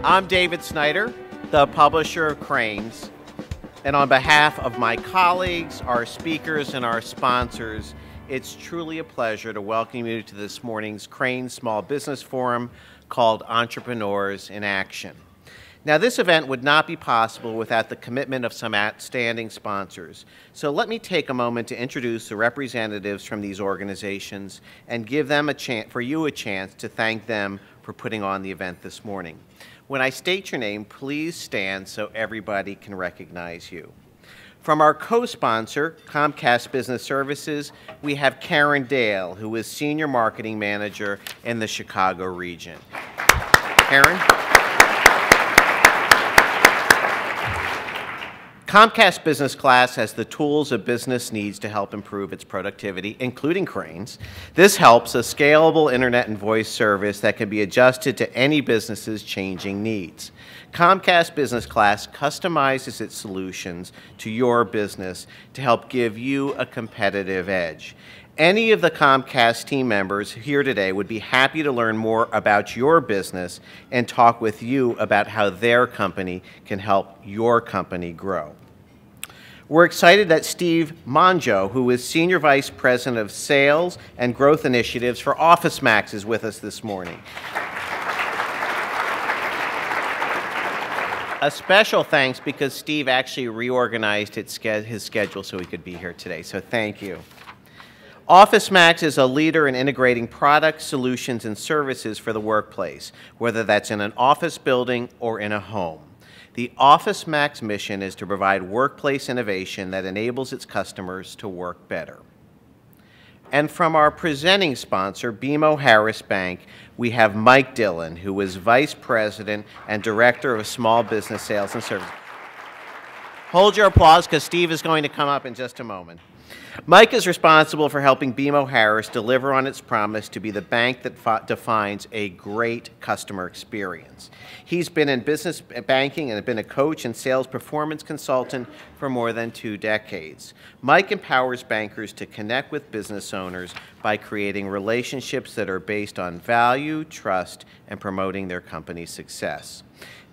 I'm David Snyder, the publisher of Crain's, and on behalf of my colleagues, our speakers, and our sponsors, it's truly a pleasure to welcome you to this morning's Crain Small Business Forum called Entrepreneurs in Action. Now, this event would not be possible without the commitment of some outstanding sponsors. So let me take a moment to introduce the representatives from these organizations and give them a chance to thank them for putting on the event this morning. When I state your name, please stand so everybody can recognize you. From our co-sponsor, Comcast Business Services, we have Karen Dale, who is Senior Marketing Manager in the Chicago region. Karen? Comcast Business Class has the tools a business needs to help improve its productivity, including Crain's. This helps a scalable internet and voice service that can be adjusted to any business's changing needs. Comcast Business Class customizes its solutions to your business to help give you a competitive edge. Any of the Comcast team members here today would be happy to learn more about your business and talk with you about how their company can help your company grow. We're excited that Steve Monjo, who is Senior Vice President of Sales and Growth Initiatives for OfficeMax, is with us this morning. A special thanks because Steve actually reorganized his schedule so he could be here today, so thank you. OfficeMax is a leader in integrating products, solutions, and services for the workplace, whether that's in an office building or in a home. The OfficeMax mission is to provide workplace innovation that enables its customers to work better. And from our presenting sponsor, BMO Harris Bank, we have Mike Dillon, who is Vice President and Director of Small Business Sales and Services. Hold your applause because Steve is going to come up in just a moment. Mike is responsible for helping BMO Harris deliver on its promise to be the bank that defines a great customer experience. He's been in business banking and been a coach and sales performance consultant for more than 2 decades. Mike empowers bankers to connect with business owners by creating relationships that are based on value, trust, and promoting their company's success.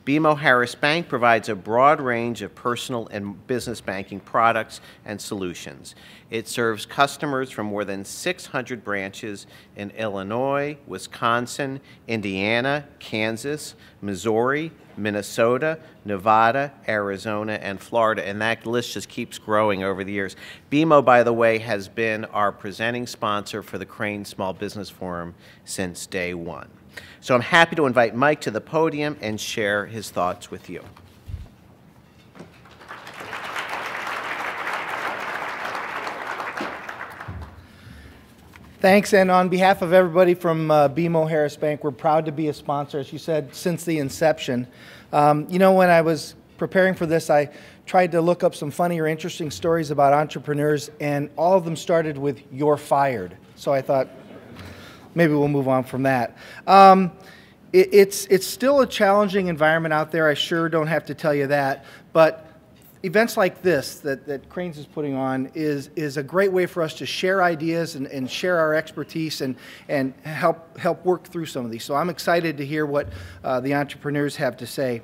BMO Harris Bank provides a broad range of personal and business banking products and solutions. It serves customers from more than 600 branches in Illinois, Wisconsin, Indiana, Kansas, Missouri, Minnesota, Nevada, Arizona, and Florida, and that list just keeps growing over the years. BMO, by the way, has been our presenting sponsor for the Crain Small Business Forum since day one. So I'm happy to invite Mike to the podium and share his thoughts with you. Thanks, and on behalf of everybody from BMO Harris Bank, we're proud to be a sponsor, as you said, since the inception. You know, when I was preparing for this, I tried to look up some funny or interesting stories about entrepreneurs, and all of them started with "you're fired." So I thought, maybe we'll move on from that. It's still a challenging environment out there. I sure don't have to tell you that. But events like this that Crain's is putting on is a great way for us to share ideas and share our expertise and help work through some of these. So I'm excited to hear what the entrepreneurs have to say.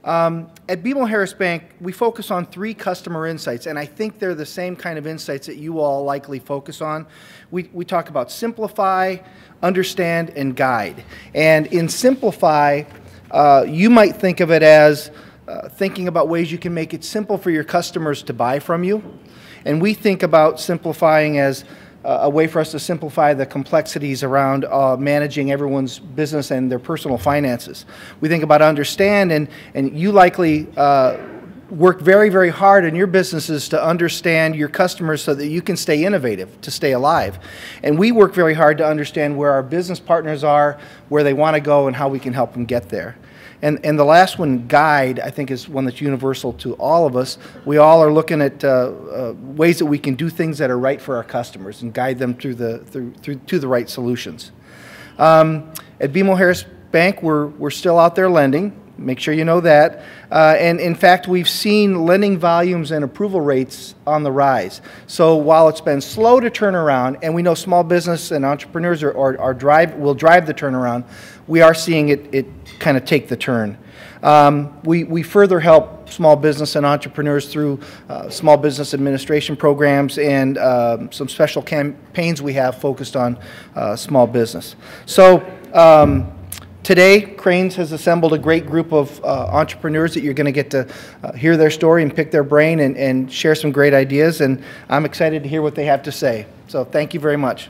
At BMO Harris Bank, we focus on 3 customer insights, and I think they're the same kind of insights that you all likely focus on. We talk about simplify, understand, and guide. And in simplify, you might think of it as thinking about ways you can make it simple for your customers to buy from you. And we think about simplifying as a way for us to simplify the complexities around managing everyone's business and their personal finances. We think about understand, and you likely work very, very hard in your businesses to understand your customers so that you can stay innovative, to stay alive. And we work very hard to understand where our business partners are, where they want to go, and how we can help them get there. And the last one, guide, I think is one that's universal to all of us. We all are looking at ways that we can do things that are right for our customers and guide them to the right solutions. At BMO Harris Bank, we're still out there lending. Make sure you know that. And in fact, we've seen lending volumes and approval rates on the rise. So while it's been slow to turn around, and we know small business and entrepreneurs will drive the turnaround, we are seeing it kind of take the turn. We further help small business and entrepreneurs through small business administration programs and some special campaigns we have focused on small business. So today, Crain's has assembled a great group of entrepreneurs that you're going to get to hear their story and pick their brain and share some great ideas, and I'm excited to hear what they have to say. So thank you very much.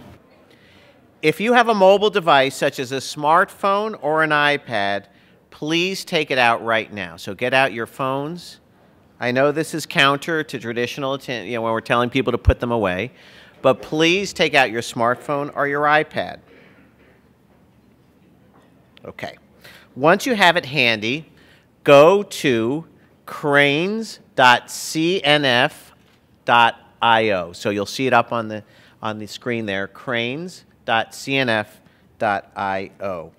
If you have a mobile device such as a smartphone or an iPad, please take it out right now. So get out your phones. I know this is counter to traditional, when we're telling people to put them away, but please take out your smartphone or your iPad. Okay. Once you have it handy, go to crains.cnf.io. So you'll see it up on the screen there, crains.cnf.io.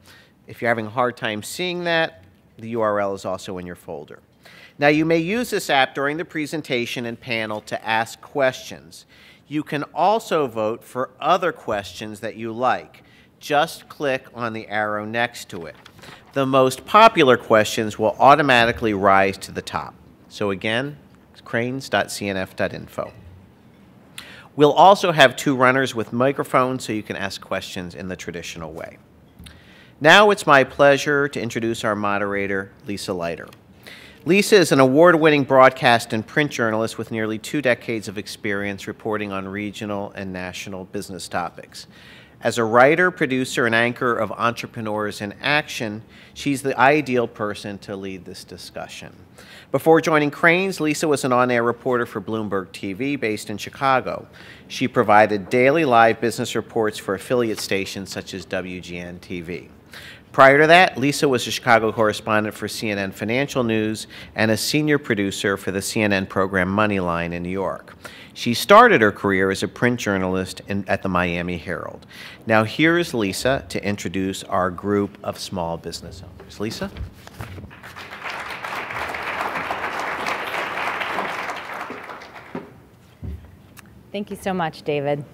If you're having a hard time seeing that, the URL is also in your folder. Now, you may use this app during the presentation and panel to ask questions. You can also vote for other questions that you like. Just click on the arrow next to it. The most popular questions will automatically rise to the top. So again, crains.cnf.info. We'll also have 2 runners with microphones so you can ask questions in the traditional way. Now it's my pleasure to introduce our moderator, Lisa Leiter. Lisa is an award-winning broadcast and print journalist with nearly 2 decades of experience reporting on regional and national business topics. As a writer, producer, and anchor of Entrepreneurs in Action, she's the ideal person to lead this discussion. Before joining Crain's, Lisa was an on-air reporter for Bloomberg TV based in Chicago. She provided daily live business reports for affiliate stations such as WGN TV. Prior to that, Lisa was a Chicago correspondent for CNN Financial News and a senior producer for the CNN program Moneyline in New York. She started her career as a print journalist at the Miami Herald. Now here is Lisa to introduce our group of small business owners. Lisa? Thank you so much, David.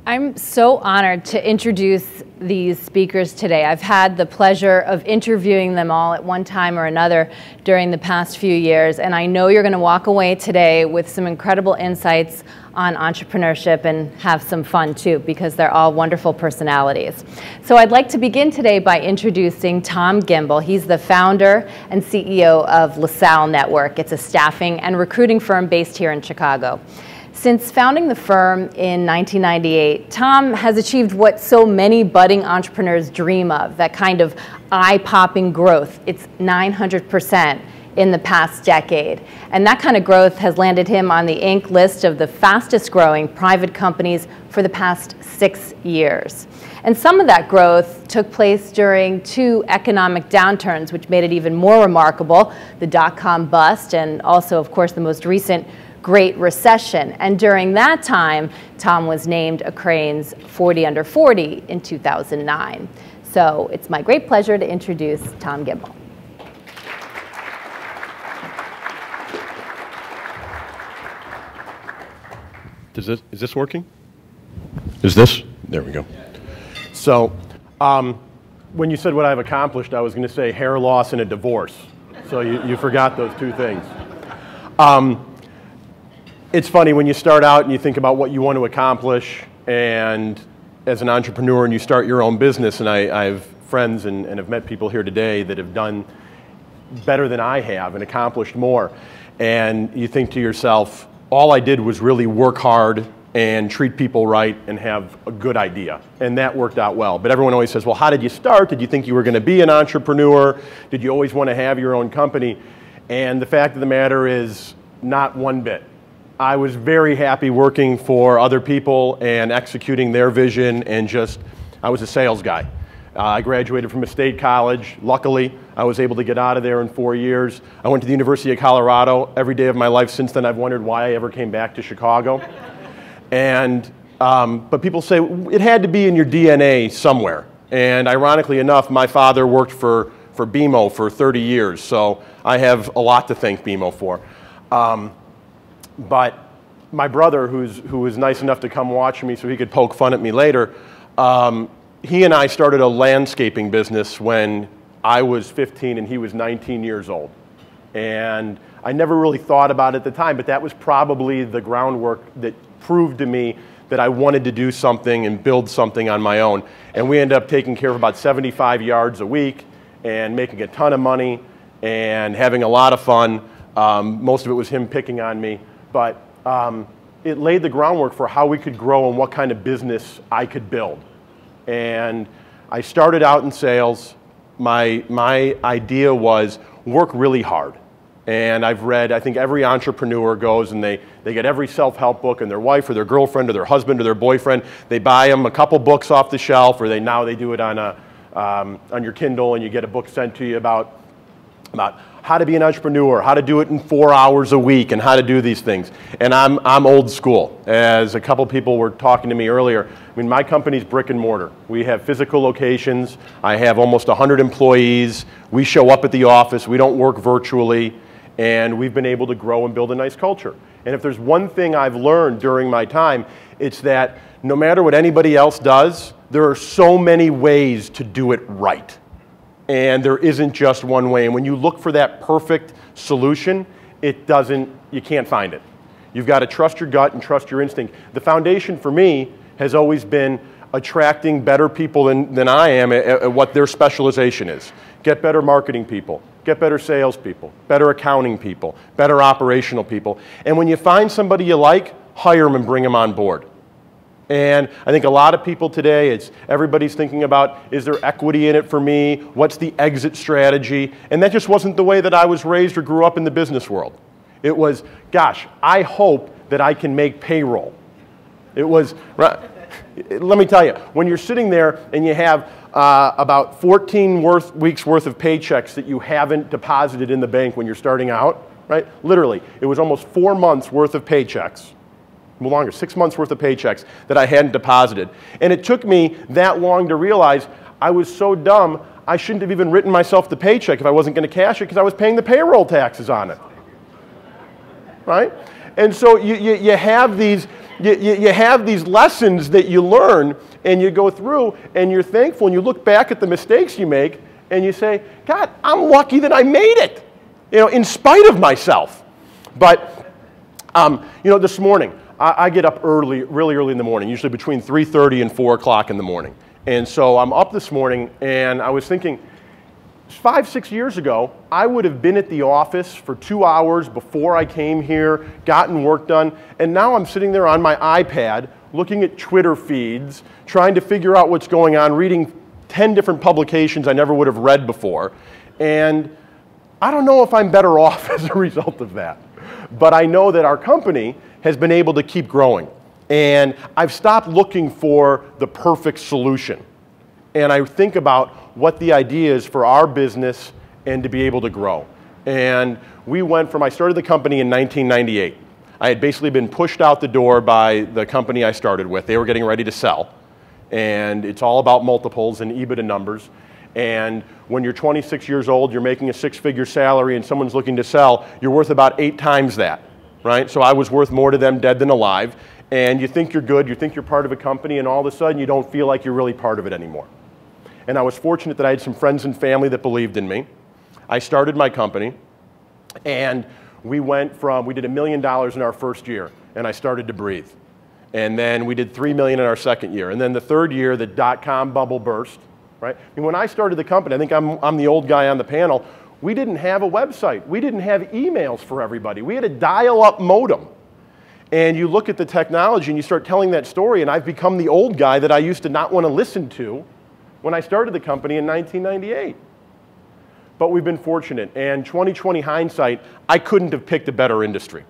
I'm so honored to introduce these speakers today. I've had the pleasure of interviewing them all at one time or another during the past few years, and I know you're going to walk away today with some incredible insights on entrepreneurship and have some fun too, because they're all wonderful personalities. So I'd like to begin today by introducing Tom Gimbel. He's the founder and CEO of LaSalle Network. It's a staffing and recruiting firm based here in Chicago. Since founding the firm in 1998, Tom has achieved what so many budding entrepreneurs dream of, that kind of eye-popping growth. It's 900% in the past decade. And that kind of growth has landed him on the Inc. list of the fastest growing private companies for the past 6 years. And some of that growth took place during 2 economic downturns, which made it even more remarkable, the dot-com bust and also, of course, the most recent Great Recession. And during that time, Tom was named a Crain's 40 Under 40 in 2009. So it's my great pleasure to introduce Tom Gimbel. Is this working? Is this? There we go. So when you said what I've accomplished, I was going to say hair loss and a divorce. So you forgot those 2 things. It's funny when you start out and you think about what you want to accomplish, and as an entrepreneur and you start your own business, and I have friends and have met people here today that have done better than I have and accomplished more, and you think to yourself, all I did was really work hard and treat people right and have a good idea, and that worked out well. But everyone always says, well, how did you start? Did you think you were going to be an entrepreneur? Did you always want to have your own company? And the fact of the matter is, not one bit. I was very happy working for other people and executing their vision, and I was a sales guy. I graduated from a state college. Luckily, I was able to get out of there in 4 years. I went to the University of Colorado. Every day of my life since then, I've wondered why I ever came back to Chicago. But people say it had to be in your DNA somewhere. And ironically enough, my father worked for for BMO for 30 years, so I have a lot to thank BMO for. But my brother, who was nice enough to come watch me so he could poke fun at me later, he and I started a landscaping business when I was 15 and he was 19 years old. And I never really thought about it at the time, but that was probably the groundwork that proved to me that I wanted to do something and build something on my own. And we ended up taking care of about 75 yards a week and making a ton of money and having a lot of fun. Most of it was him picking on me, but it laid the groundwork for how we could grow and what kind of business I could build. And I started out in sales. My idea was work really hard. And I've read, I think every entrepreneur goes and they get every self-help book, and their wife or their girlfriend or their husband or their boyfriend, they buy them a couple books off the shelf, or now they do it on your Kindle, and you get a book sent to you about how to be an entrepreneur, how to do it in 4 hours a week, and how to do these things. And I'm old school. As a couple people were talking to me earlier, I mean, my company's brick and mortar. We have physical locations. I have almost 100 employees. We show up at the office. We don't work virtually. And we've been able to grow and build a nice culture. And if there's one thing I've learned during my time, it's that no matter what anybody else does, there are so many ways to do it right. And there isn't just one way. And when you look for that perfect solution, you can't find it. You've got to trust your gut and trust your instinct. The foundation for me has always been attracting better people than I am at what their specialization is. Get better marketing people, get better salespeople, better accounting people, better operational people. And when you find somebody you like, hire them and bring them on board. And I think a lot of people today, everybody's thinking about, is there equity in it for me? What's the exit strategy? And that just wasn't the way that I was raised or grew up in the business world. It was, gosh, I hope that I can make payroll. It was, let me tell you, when you're sitting there and you have about 14 weeks worth of paychecks that you haven't deposited in the bank when you're starting out, right? Literally, it was almost 4 months worth of paychecks, no longer, 6 months worth of paychecks that I hadn't deposited. And it took me that long to realize I was so dumb, I shouldn't have even written myself the paycheck if I wasn't going to cash it, because I was paying the payroll taxes on it, right? And so you have these lessons that you learn, and you go through, and you're thankful, and you look back at the mistakes you make, and you say, God, I'm lucky that I made it, in spite of myself. But, this morning, I get up early, really early in the morning, usually between 3:30 and 4 o'clock in the morning. And so I'm up this morning, and I was thinking, 5, 6 years ago, I would have been at the office for 2 hours before I came here, gotten work done, and now I'm sitting there on my iPad looking at Twitter feeds, trying to figure out what's going on, reading 10 different publications I never would have read before. And I don't know if I'm better off as a result of that. But I know that our company has been able to keep growing. And I've stopped looking for the perfect solution. And I think about what the idea is for our business and to be able to grow. And I started the company in 1998. I had basically been pushed out the door by the company I started with. They were getting ready to sell. And it's all about multiples and EBITDA numbers. And when you're 26 years old, you're making a 6-figure salary, and someone's looking to sell, you're worth about 8 times that, right? So I was worth more to them dead than alive. And you think you're good, you think you're part of a company, and all of a sudden you don't feel like you're really part of it anymore. And I was fortunate that I had some friends and family that believed in me. I started my company, and we did $1 million in our first year, and I started to breathe. And then we did $3 million in our second year. And then the third year, the dot-com bubble burst, right? And when I started the company, I think I'm the old guy on the panel, we didn't have a website. We didn't have emails for everybody. We had a dial-up modem. And you look at the technology and you start telling that story, and I've become the old guy that I used to not want to listen to when I started the company in 1998. But we've been fortunate, and 20/20 hindsight, I couldn't have picked a better industry,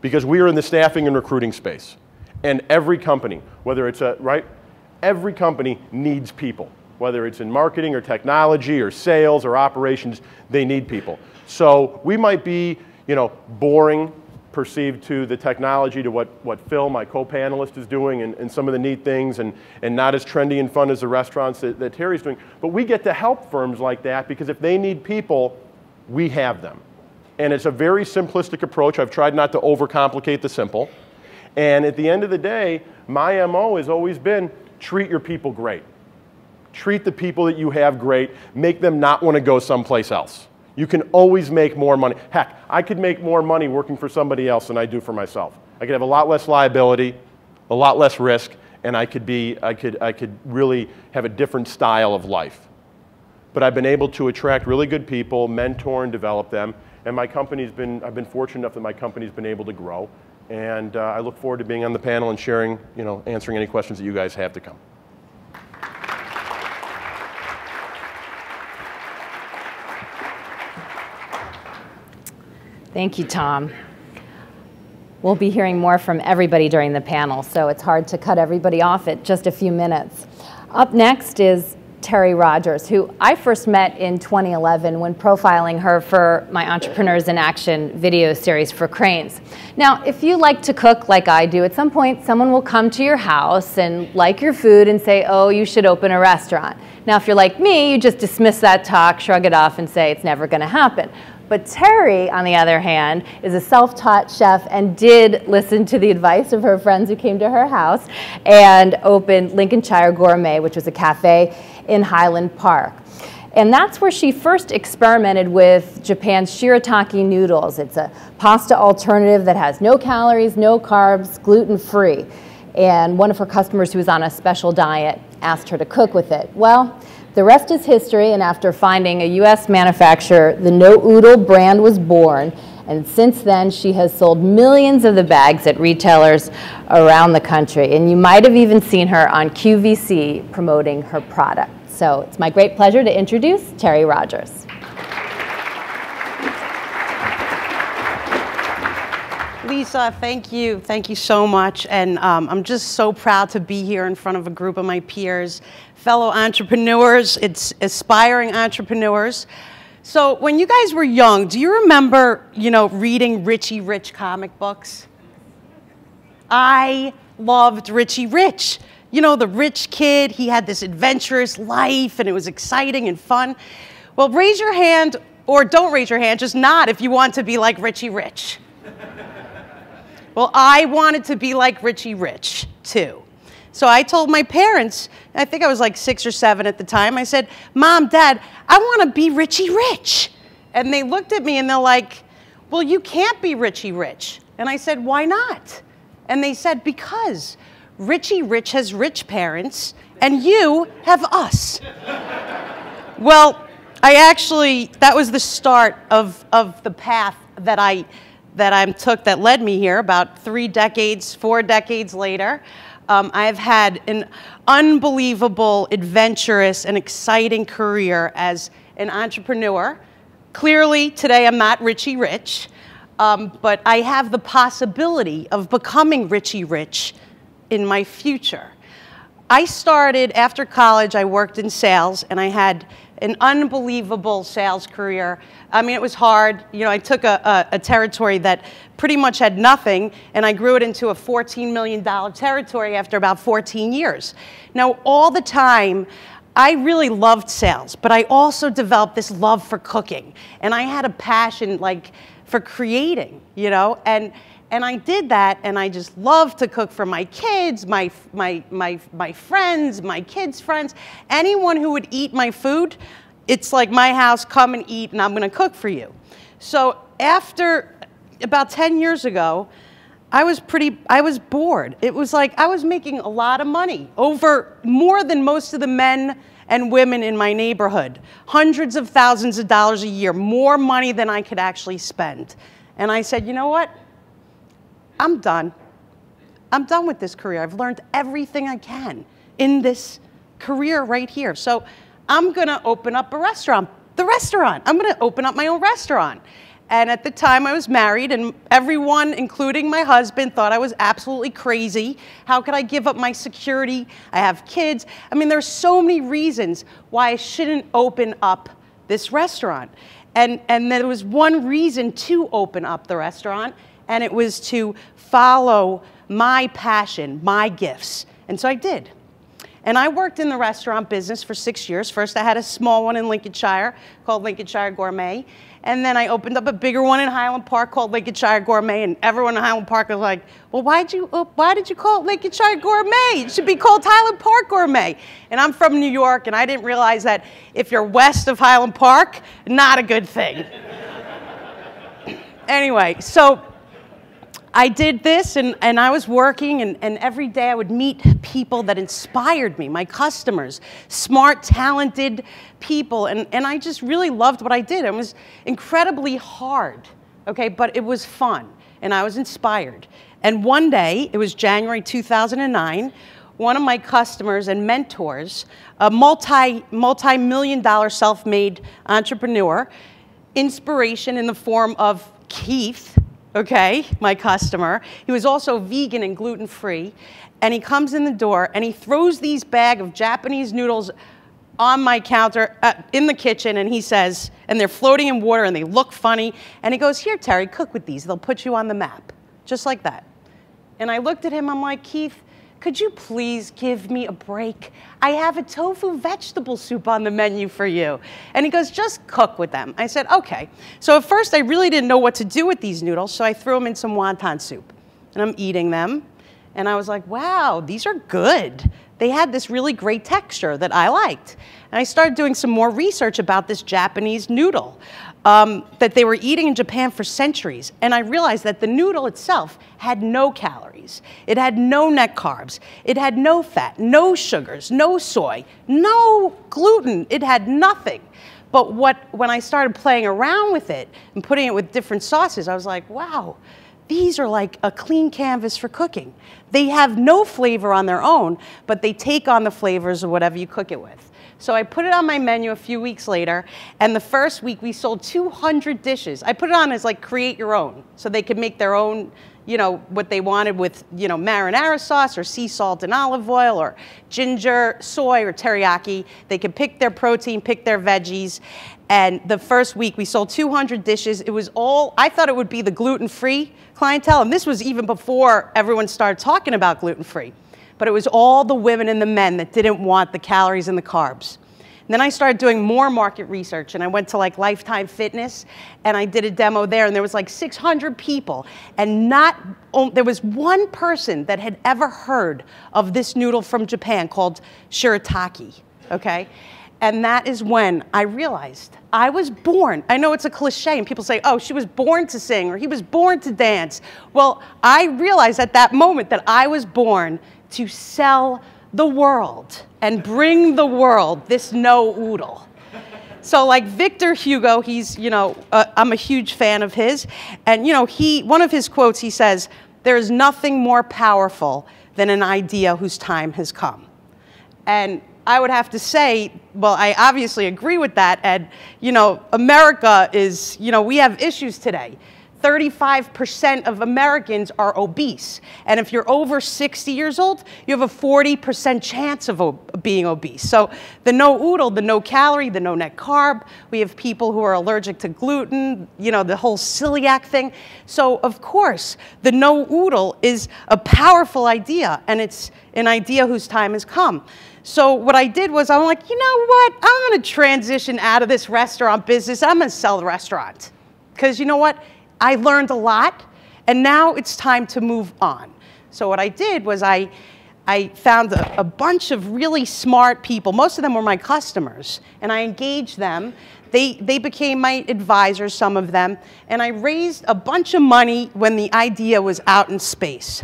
because we are in the staffing and recruiting space. And every company, every company needs people. Whether it's in marketing or technology or sales or operations, they need people. So we might be, boring perceived to the technology, to what Phil, my co-panelist, is doing, and some of the neat things, and not as trendy and fun as the restaurants that Terry's doing. But we get to help firms like that because if they need people, we have them. And it's a very simplistic approach. I've tried not to overcomplicate the simple. And at the end of the day, my MO has always been treat your people great. Treat the people that you have great. Make them not want to go someplace else. You can always make more money. Heck, I could make more money working for somebody else than I do for myself. I could have a lot less liability, a lot less risk, and I could really have a different style of life. But I've been able to attract really good people, mentor and develop them, and I've been fortunate enough that my company's been able to grow. And I look forward to being on the panel and sharing, answering any questions that you guys have to come. Thank you, Tom. We'll be hearing more from everybody during the panel, so it's hard to cut everybody off at just a few minutes. Up next is Terry Rogers, who I first met in 2011 when profiling her for my Entrepreneurs in Action video series for Crain's. Now, if you like to cook like I do, at some point someone will come to your house and like your food and say, oh, you should open a restaurant. Now, if you're like me, you just dismiss that talk, shrug it off, and say it's never going to happen. But Terry, on the other hand, is a self-taught chef and did listen to the advice of her friends who came to her house and opened Lincolnshire Gourmet, which was a cafe in Highland Park. And that's where she first experimented with Japan's shirataki noodles. It's a pasta alternative that has no calories, no carbs, gluten-free. And one of her customers who was on a special diet asked her to cook with it. Well, the rest is history, and after finding a U.S. manufacturer, the No Oodle brand was born, and since then she has sold millions of the bags at retailers around the country, and you might have even seen her on QVC promoting her product. So it's my great pleasure to introduce Terry Rogers. Lisa, thank you. Thank you so much. And I'm just so proud to be here in front of a group of my peers, fellow entrepreneurs, it's aspiring entrepreneurs. So when you guys were young, do you remember, reading Richie Rich comic books? I loved Richie Rich. The rich kid, he had this adventurous life and it was exciting and fun. Well, raise your hand, or don't raise your hand, just nod if you want to be like Richie Rich. Well, I wanted to be like Richie Rich, too. So I told my parents, I think I was like 6 or 7 at the time, I said, Mom, Dad, I want to be Richie Rich. And they looked at me and they're like, well, you can't be Richie Rich. And I said, why not? And they said, because Richie Rich has rich parents and you have us. Well, that was the start of the path that I took that led me here about 4 decades later. I've had an unbelievable, adventurous, and exciting career as an entrepreneur. Clearly, today I'm not Richie Rich, but I have the possibility of becoming Richie Rich in my future. I started, after college, I worked in sales, and I had an unbelievable sales career. I mean, it was hard. I took a territory that pretty much had nothing, and I grew it into a $14 million territory after about 14 years. Now, all the time, I really loved sales, but I also developed this love for cooking, and I had a passion, for creating, and I did that, and I just loved to cook for my kids, my friends, my kids' friends. Anyone who would eat my food, it's like my house, come and eat, and I'm going to cook for you. So after about 10 years ago, I was bored. It was like I was making a lot of money, over more than most of the men and women in my neighborhood. Hundreds of thousands of dollars a year, more money than I could actually spend. And I said, you know what? I'm done. I'm done with this career. I've learned everything I can in this career right here. So I'm going to open up a restaurant. I'm going to open up my own restaurant. And at the time I was married, and everyone, including my husband, thought I was absolutely crazy. How could I give up my security? I have kids. I mean, there's so many reasons why I shouldn't open up this restaurant. And there was one reason to open up the restaurant, and it was to follow my passion, my gifts. And so I did. And I worked in the restaurant business for 6 years. First, I had a small one in Lincolnshire called Lincolnshire Gourmet. And then I opened up a bigger one in Highland Park called Lincolnshire Gourmet. And everyone in Highland Park was like, well, why did you call it Lincolnshire Gourmet? It should be called Highland Park Gourmet. And I'm from New York, and I didn't realize that if you're west of Highland Park, not a good thing. Anyway, so I did this, and I was working, and every day I would meet people that inspired me, my customers, smart, talented people, and I just really loved what I did. It was incredibly hard, okay, but it was fun, and I was inspired. And one day, it was January 2009, one of my customers and mentors, a multi-million-dollar self-made entrepreneur, inspiration in the form of Keith, okay, my customer. He was also vegan and gluten-free, and he comes in the door and he throws these bag of Japanese noodles on my counter in the kitchen, and he says, and they're floating in water and they look funny, and he goes, here, Terry, cook with these. They'll put you on the map, just like that. And I looked at him, I'm like, Keith, could you please give me a break? I have a tofu vegetable soup on the menu for you. And he goes, just cook with them. I said, okay. So at first I really didn't know what to do with these noodles, so I threw them in some wonton soup. And I'm eating them, and I was like, wow, these are good. They had this really great texture that I liked. And I started doing some more research about this Japanese noodle that they were eating in Japan for centuries. And I realized that the noodle itself had no calories. It had no net carbs. It had no fat, no sugars, no soy, no gluten. It had nothing. But when I started playing around with it and putting it with different sauces, I was like, wow, these are like a clean canvas for cooking. They have no flavor on their own, but they take on the flavors of whatever you cook it with. So I put it on my menu a few weeks later, and the first week we sold 200 dishes. I put it on as like create your own, so they could make their own, you know, what they wanted with, you know, marinara sauce or sea salt and olive oil or ginger, soy, or teriyaki. They could pick their protein, pick their veggies. And the first week we sold 200 dishes. It was all, I thought it would be the gluten-free clientele, and this was even before everyone started talking about gluten-free. But it was all the women and the men that didn't want the calories and the carbs. And then I started doing more market research, and I went to like Lifetime Fitness, and I did a demo there, and there was like 600 people, and there was one person that had ever heard of this noodle from Japan called shirataki, okay? And that is when I realized I was born. I know it's a cliche, and people say, oh, she was born to sing, or he was born to dance. Well, I realized at that moment that I was born to sell the world and bring the world this no oodle. So like Victor Hugo, he's, you know, I'm a huge fan of his. And, you know, one of his quotes, he says, there is nothing more powerful than an idea whose time has come. And I would have to say, well, I obviously agree with that. And, you know, America is, you know, we have issues today. 35% of Americans are obese. And if you're over 60 years old, you have a 40% chance of being obese. So the no oodle, the no calorie, the no net carb, we have people who are allergic to gluten, you know, the whole celiac thing. So of course, the no oodle is a powerful idea, and it's an idea whose time has come. So what I did was, I'm like, you know what? I'm gonna transition out of this restaurant business. I'm gonna sell the restaurant. Because you know what? I learned a lot, and now it's time to move on. So what I did was I found a bunch of really smart people. Most of them were my customers, and I engaged them. They became my advisors, some of them, and I raised a bunch of money when the idea was out in space.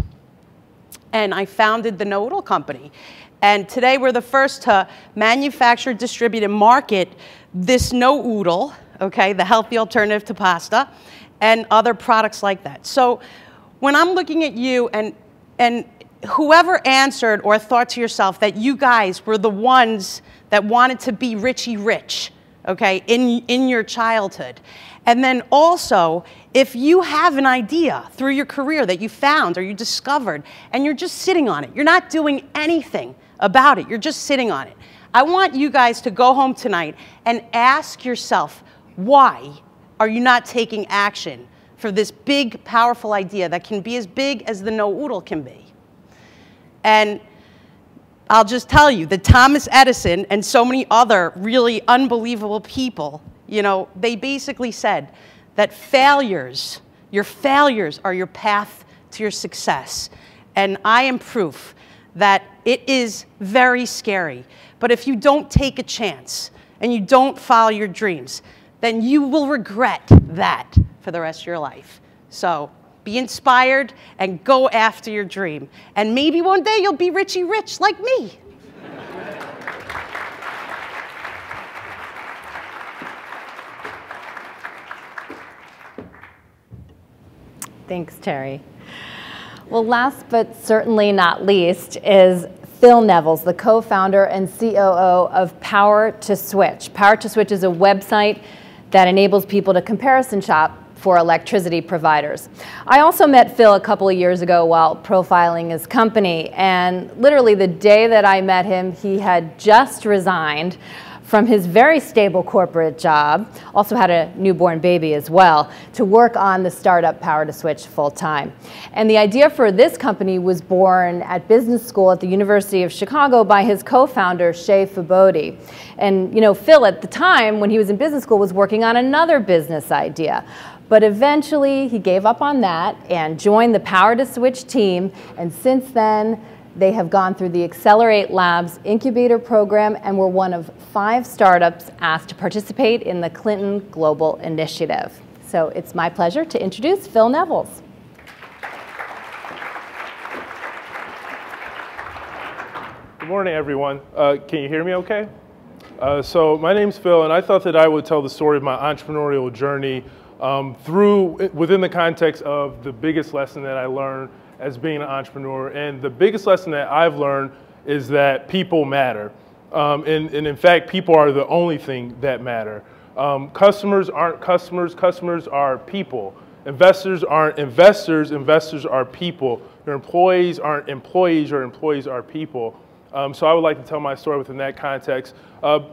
And I founded the No Oodle Company. And today we're the first to manufacture, distribute, and market this no oodle, okay, the healthy alternative to pasta, and other products like that. So when I'm looking at you, and whoever answered or thought to yourself that you guys were the ones that wanted to be Richie Rich, okay, in your childhood. And then also, if you have an idea through your career that you found or you discovered, and you're just sitting on it, you're not doing anything about it, you're just sitting on it. I want you guys to go home tonight and ask yourself, why are you not taking action for this big, powerful idea that can be as big as the no oodle can be. And I'll just tell you that Thomas Edison and so many other really unbelievable people, you know, they basically said that failures, your failures are your path to your success. And I am proof that it is very scary. But if you don't take a chance and you don't follow your dreams, then you will regret that for the rest of your life. So be inspired and go after your dream. And maybe one day you'll be richy rich like me. Thanks, Terry. Well, last but certainly not least is Phil Nevels, the co-founder and COO of Power to Switch. Power to Switch is a website that enables people to comparison shop for electricity providers. I also met Phil a couple of years ago while profiling his company, and literally the day that I met him, he had just resigned from his very stable corporate job, also had a newborn baby as well, to work on the startup Power to Switch full time. And the idea for this company was born at business school at the University of Chicago by his co-founder, Shay Fabodi. And you know, Phil at the time, when he was in business school, was working on another business idea. But eventually he gave up on that and joined the Power to Switch team, and since then, they have gone through the Accelerate Labs incubator program and were one of 5 startups asked to participate in the Clinton Global Initiative. So it's my pleasure to introduce Phil Nevels. Good morning, everyone. Can you hear me okay? So my name's Phil, and I thought that I would tell the story of my entrepreneurial journey within the context of the biggest lesson that I learned as being an entrepreneur. And the biggest lesson that I've learned is that people matter. And in fact, people are the only thing that matter. Customers aren't customers, customers are people. Investors aren't investors, investors are people. Your employees aren't employees, your employees are people. So I would like to tell my story within that context.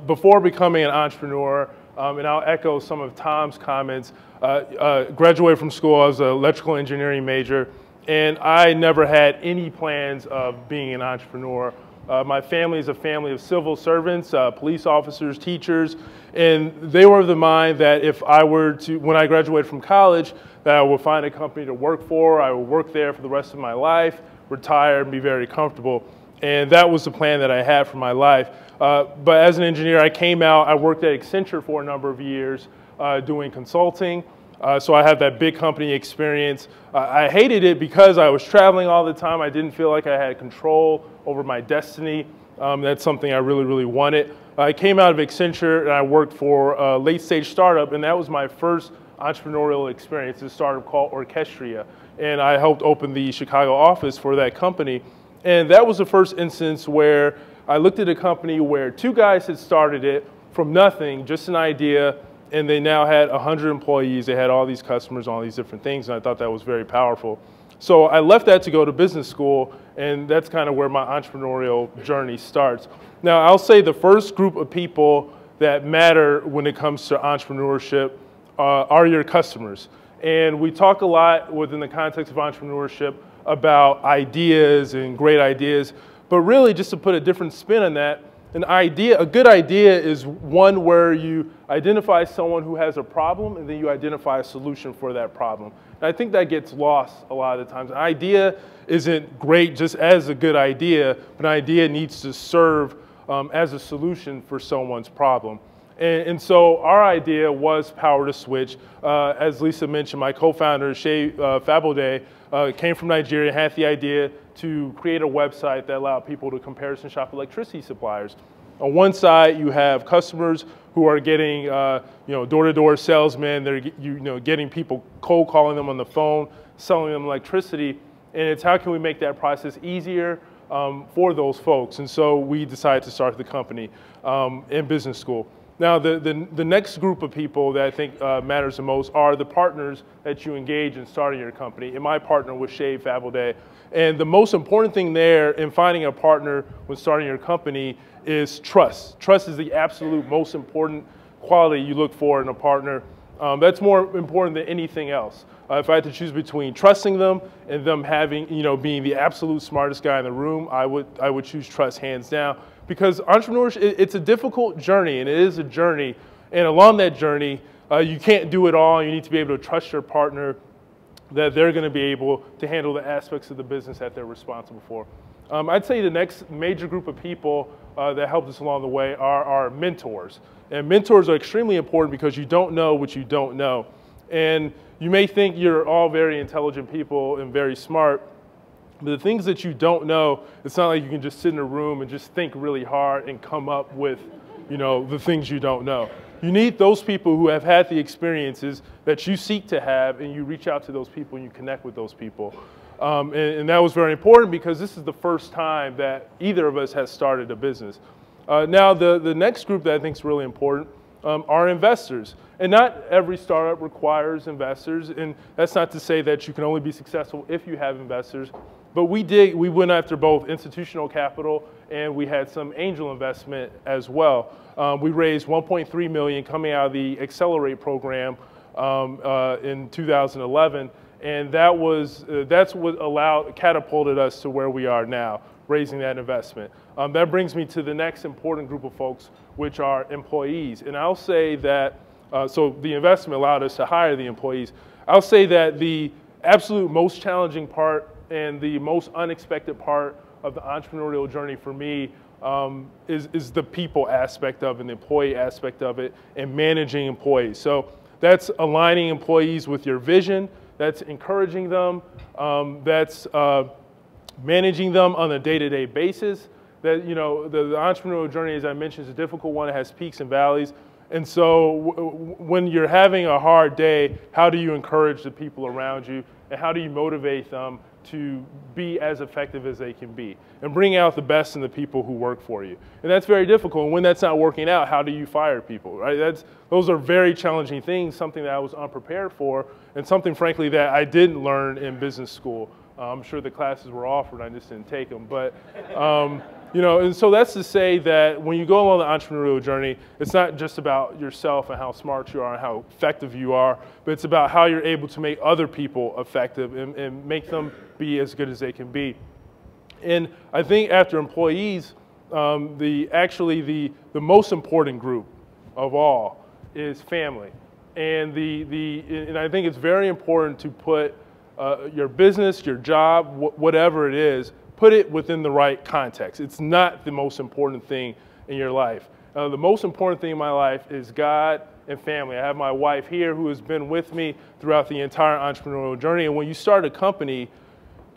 Before becoming an entrepreneur, and I'll echo some of Tom's comments, graduated from school, I was an electrical engineering major, and I never had any plans of being an entrepreneur. My family is a family of civil servants, police officers, teachers, and they were of the mind that if I were to, when I graduated from college, that I would find a company to work for, I would work there for the rest of my life, retire, and be very comfortable. And that was the plan that I had for my life. But as an engineer, I came out, I worked at Accenture for a number of years doing consulting. So I had that big company experience. I hated it because I was traveling all the time. I didn't feel like I had control over my destiny. That's something I really, really wanted. I came out of Accenture and I worked for a late stage startup, and that was my first entrepreneurial experience, a startup called Orchestria. And I helped open the Chicago office for that company. And that was the first instance where I looked at a company where 2 guys had started it from nothing, just an idea, and they now had 100 employees, they had all these customers, all these different things, and I thought that was very powerful. So I left that to go to business school, and that's kind of where my entrepreneurial journey starts. Now, I'll say the first group of people that matter when it comes to entrepreneurship are your customers. And we talk a lot within the context of entrepreneurship about ideas and great ideas, but really just to put a different spin on that, a good idea is one where you identify someone who has a problem and then you identify a solution for that problem. And I think that gets lost a lot of the times. An idea isn't great just as a good idea, but an idea needs to serve as a solution for someone's problem. And so our idea was Power to Switch. As Lisa mentioned, my co-founder, Shay Fabode, came from Nigeria, had the idea to create a website that allowed people to comparison shop electricity suppliers. On one side, you have customers who are getting, door-to-door salesmen. They're, getting people cold calling them on the phone, selling them electricity. And it's how can we make that process easier for those folks? And so we decided to start the company in business school. Now, the next group of people that I think matters the most are the partners that you engage in starting your company. And my partner was Shay Fabode. And the most important thing there in finding a partner when starting your company is trust. Trust is the absolute most important quality you look for in a partner. That's more important than anything else. If I had to choose between trusting them and them having, being the absolute smartest guy in the room, I would choose trust hands down. Because entrepreneurship, it's a difficult journey, and it is a journey. And along that journey, you can't do it all. You need to be able to trust your partner that they're going to be able to handle the aspects of the business that they're responsible for. I'd say the next major group of people that helped us along the way are our mentors. And mentors are extremely important because you don't know what you don't know. And you may think you're all very intelligent people and very smart, but the things that you don't know, it's not like you can just sit in a room and just think really hard and come up with, the things you don't know. You need those people who have had the experiences that you seek to have, and you reach out to those people and you connect with those people. And that was very important because this is the first time that either of us has started a business. Now, the next group that I think is really important are investors. And not every startup requires investors, and that's not to say that you can only be successful if you have investors. But we went after both institutional capital and we had some angel investment as well. We raised $1.3 million coming out of the Accelerate program in 2011, and that's what catapulted us to where we are now, raising that investment. That brings me to the next important group of folks, which are employees. And I'll say that, so the investment allowed us to hire the employees. I'll say that the absolute most challenging part and the most unexpected part of the entrepreneurial journey for me is the people aspect of it, and the employee aspect of it, and managing employees. So that's aligning employees with your vision, that's encouraging them, that's managing them on a day-to-day basis. That, the entrepreneurial journey, as I mentioned, is a difficult one. It has peaks and valleys. And so when you're having a hard day, how do you encourage the people around you, and how do you motivate them to be as effective as they can be and bring out the best in the people who work for you? And that's very difficult. And when that's not working out, how do you fire people, right? Those are very challenging things, something that I was unprepared for, and something, frankly, that I didn't learn in business school. I'm sure the classes were offered, I just didn't take them. But and so that's to say that when you go along the entrepreneurial journey, it's not just about yourself and how smart you are and how effective you are, but it's about how you're able to make other people effective and make them be as good as they can be. And I think after employees, the most important group of all is family. And and I think it's very important to put your business, your job, whatever it is, put it within the right context. It's not the most important thing in your life. The most important thing in my life is God and family. I have my wife here who has been with me throughout the entire entrepreneurial journey. And when you start a company,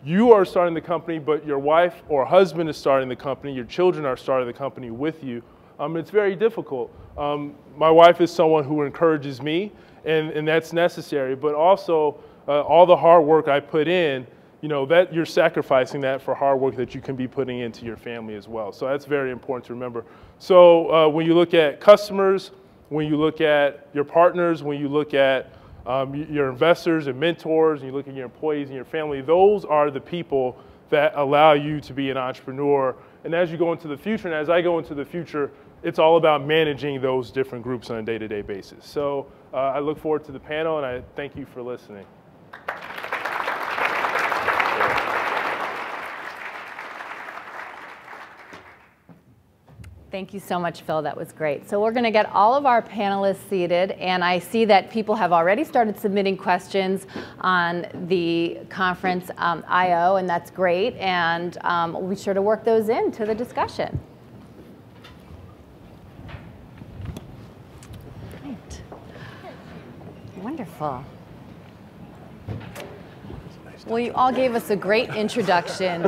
you are starting the company, but your wife or husband is starting the company. Your children are starting the company with you. It's very difficult. My wife is someone who encourages me, and that's necessary. But also, all the hard work I put in, that you're sacrificing that for hard work that you can be putting into your family as well. So that's very important to remember. So when you look at customers, when you look at your partners, when you look at your investors and mentors, and you look at your employees and your family, those are the people that allow you to be an entrepreneur. And as you go into the future, and as I go into the future, it's all about managing those different groups on a day-to-day basis. So I look forward to the panel, and I thank you for listening. Thank you so much, Phil. That was great. So we're going to get all of our panelists seated, and I see that people have already started submitting questions on the conference IO, and that's great. And we'll be sure to work those into the discussion. Right. Wonderful. Well, you all gave us a great introduction.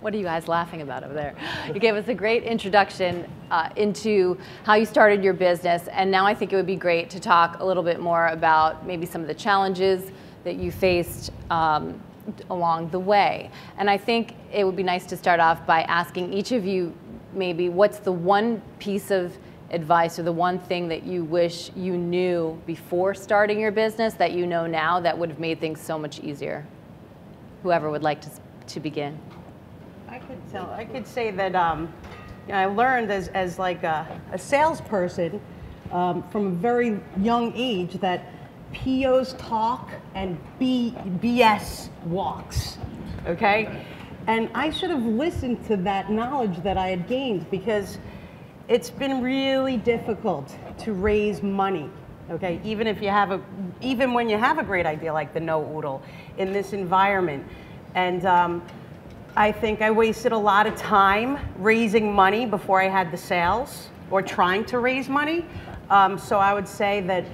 What are you guys laughing about over there? You gave us a great introduction into how you started your business, and now I think it would be great to talk a little bit more about maybe some of the challenges that you faced along the way. And I think it would be nice to start off by asking each of you maybe what's the one piece of advice or the one thing that you wish you knew before starting your business that you know now that would have made things so much easier? Whoever would like to begin. I could say that I learned as like a salesperson from a very young age that POs talk and BS walks, okay? And I should have listened to that knowledge that I had gained, because it's been really difficult to raise money, okay? Even when you have a great idea like the no oodle in this environment. And I think I wasted a lot of time raising money before I had the sales, or trying to raise money. So I would say that,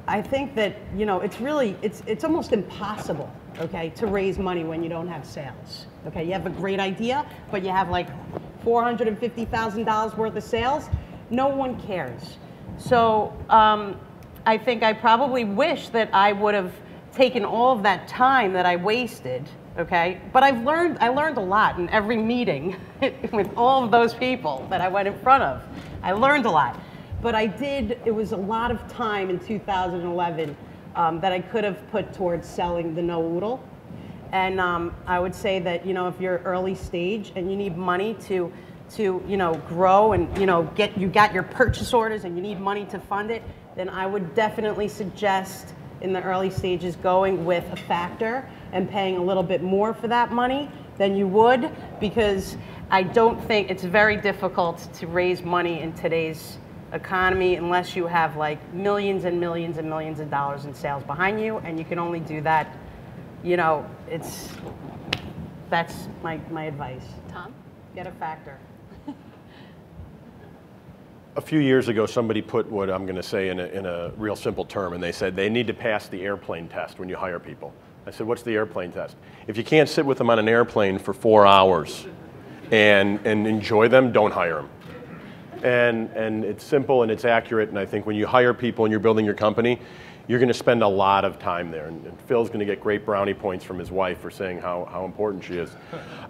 I think that, it's almost impossible, okay, to raise money when you don't have sales. Okay, you have a great idea, but you have like $450,000 worth of sales. No one cares. So I think I probably wish that I would have taken all of that time that I wasted. Okay, but I learned a lot in every meeting with all of those people that I went in front of. I learned a lot. But it was a lot of time in 2011 that I could have put towards selling the no oodle. And I would say that, if you're early stage and you need money to grow, and you got your purchase orders and you need money to fund it, then I would definitely suggest in the early stages going with a factor and paying a little bit more for that money than you would, because I don't think it's very difficult to raise money in today's economy unless you have like millions and millions and millions of dollars in sales behind you, and you can only do that, that's my advice. Tom? Get a factor. A few years ago, somebody put what I'm going to say in a real simple term, and they said they need to pass the airplane test when you hire people. I said, what's the airplane test? If you can't sit with them on an airplane for 4 hours and enjoy them, don't hire them. And it's simple and it's accurate, and I think when you hire people and you're building your company, you're going to spend a lot of time there. And Phil's going to get great brownie points from his wife for saying how important she is.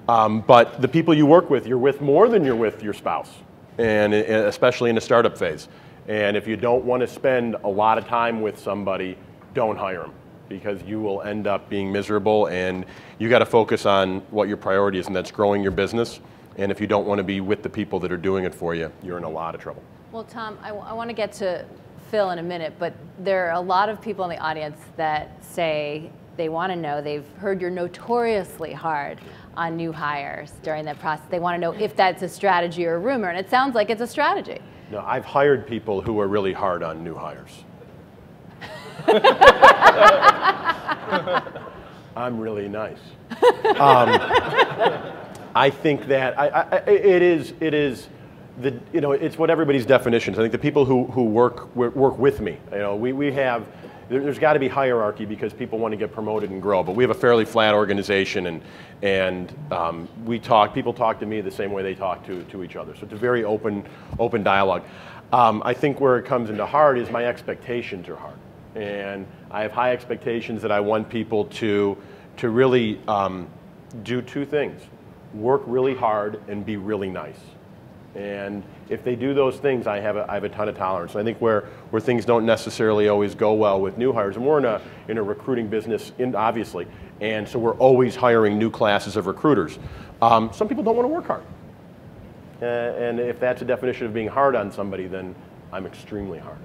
But the people you work with, you're with more than you're with your spouse, and especially in a startup phase. And if you don't want to spend a lot of time with somebody, don't hire them, because you will end up being miserable, and you got to focus on what your priority is, and that's growing your business. And if you don't want to be with the people that are doing it for you, you're in a lot of trouble. Well, Tom, I want to get to Phil in a minute, but there are a lot of people in the audience that say they want to know, they've heard you're notoriously hard on new hires during that process. They want to know if that's a strategy or a rumor, and it sounds like it's a strategy. No, I've hired people who are really hard on new hires. I'm really nice. I think that it is it's what everybody's definitions. I think the people who work with me, we have, there's got to be hierarchy because people want to get promoted and grow, but we have a fairly flat organization, and people talk to me the same way they talk to each other. So it's a very open dialogue. I think where it comes into hard is my expectations are hard, and I have high expectations that I want people to really do two things: work really hard and be really nice. And if they do those things, I have a ton of tolerance. I think where things don't necessarily always go well with new hires, and we're in a recruiting business, obviously, and so we're always hiring new classes of recruiters. Some people don't want to work hard, and if that's a definition of being hard on somebody, then I'm extremely hard.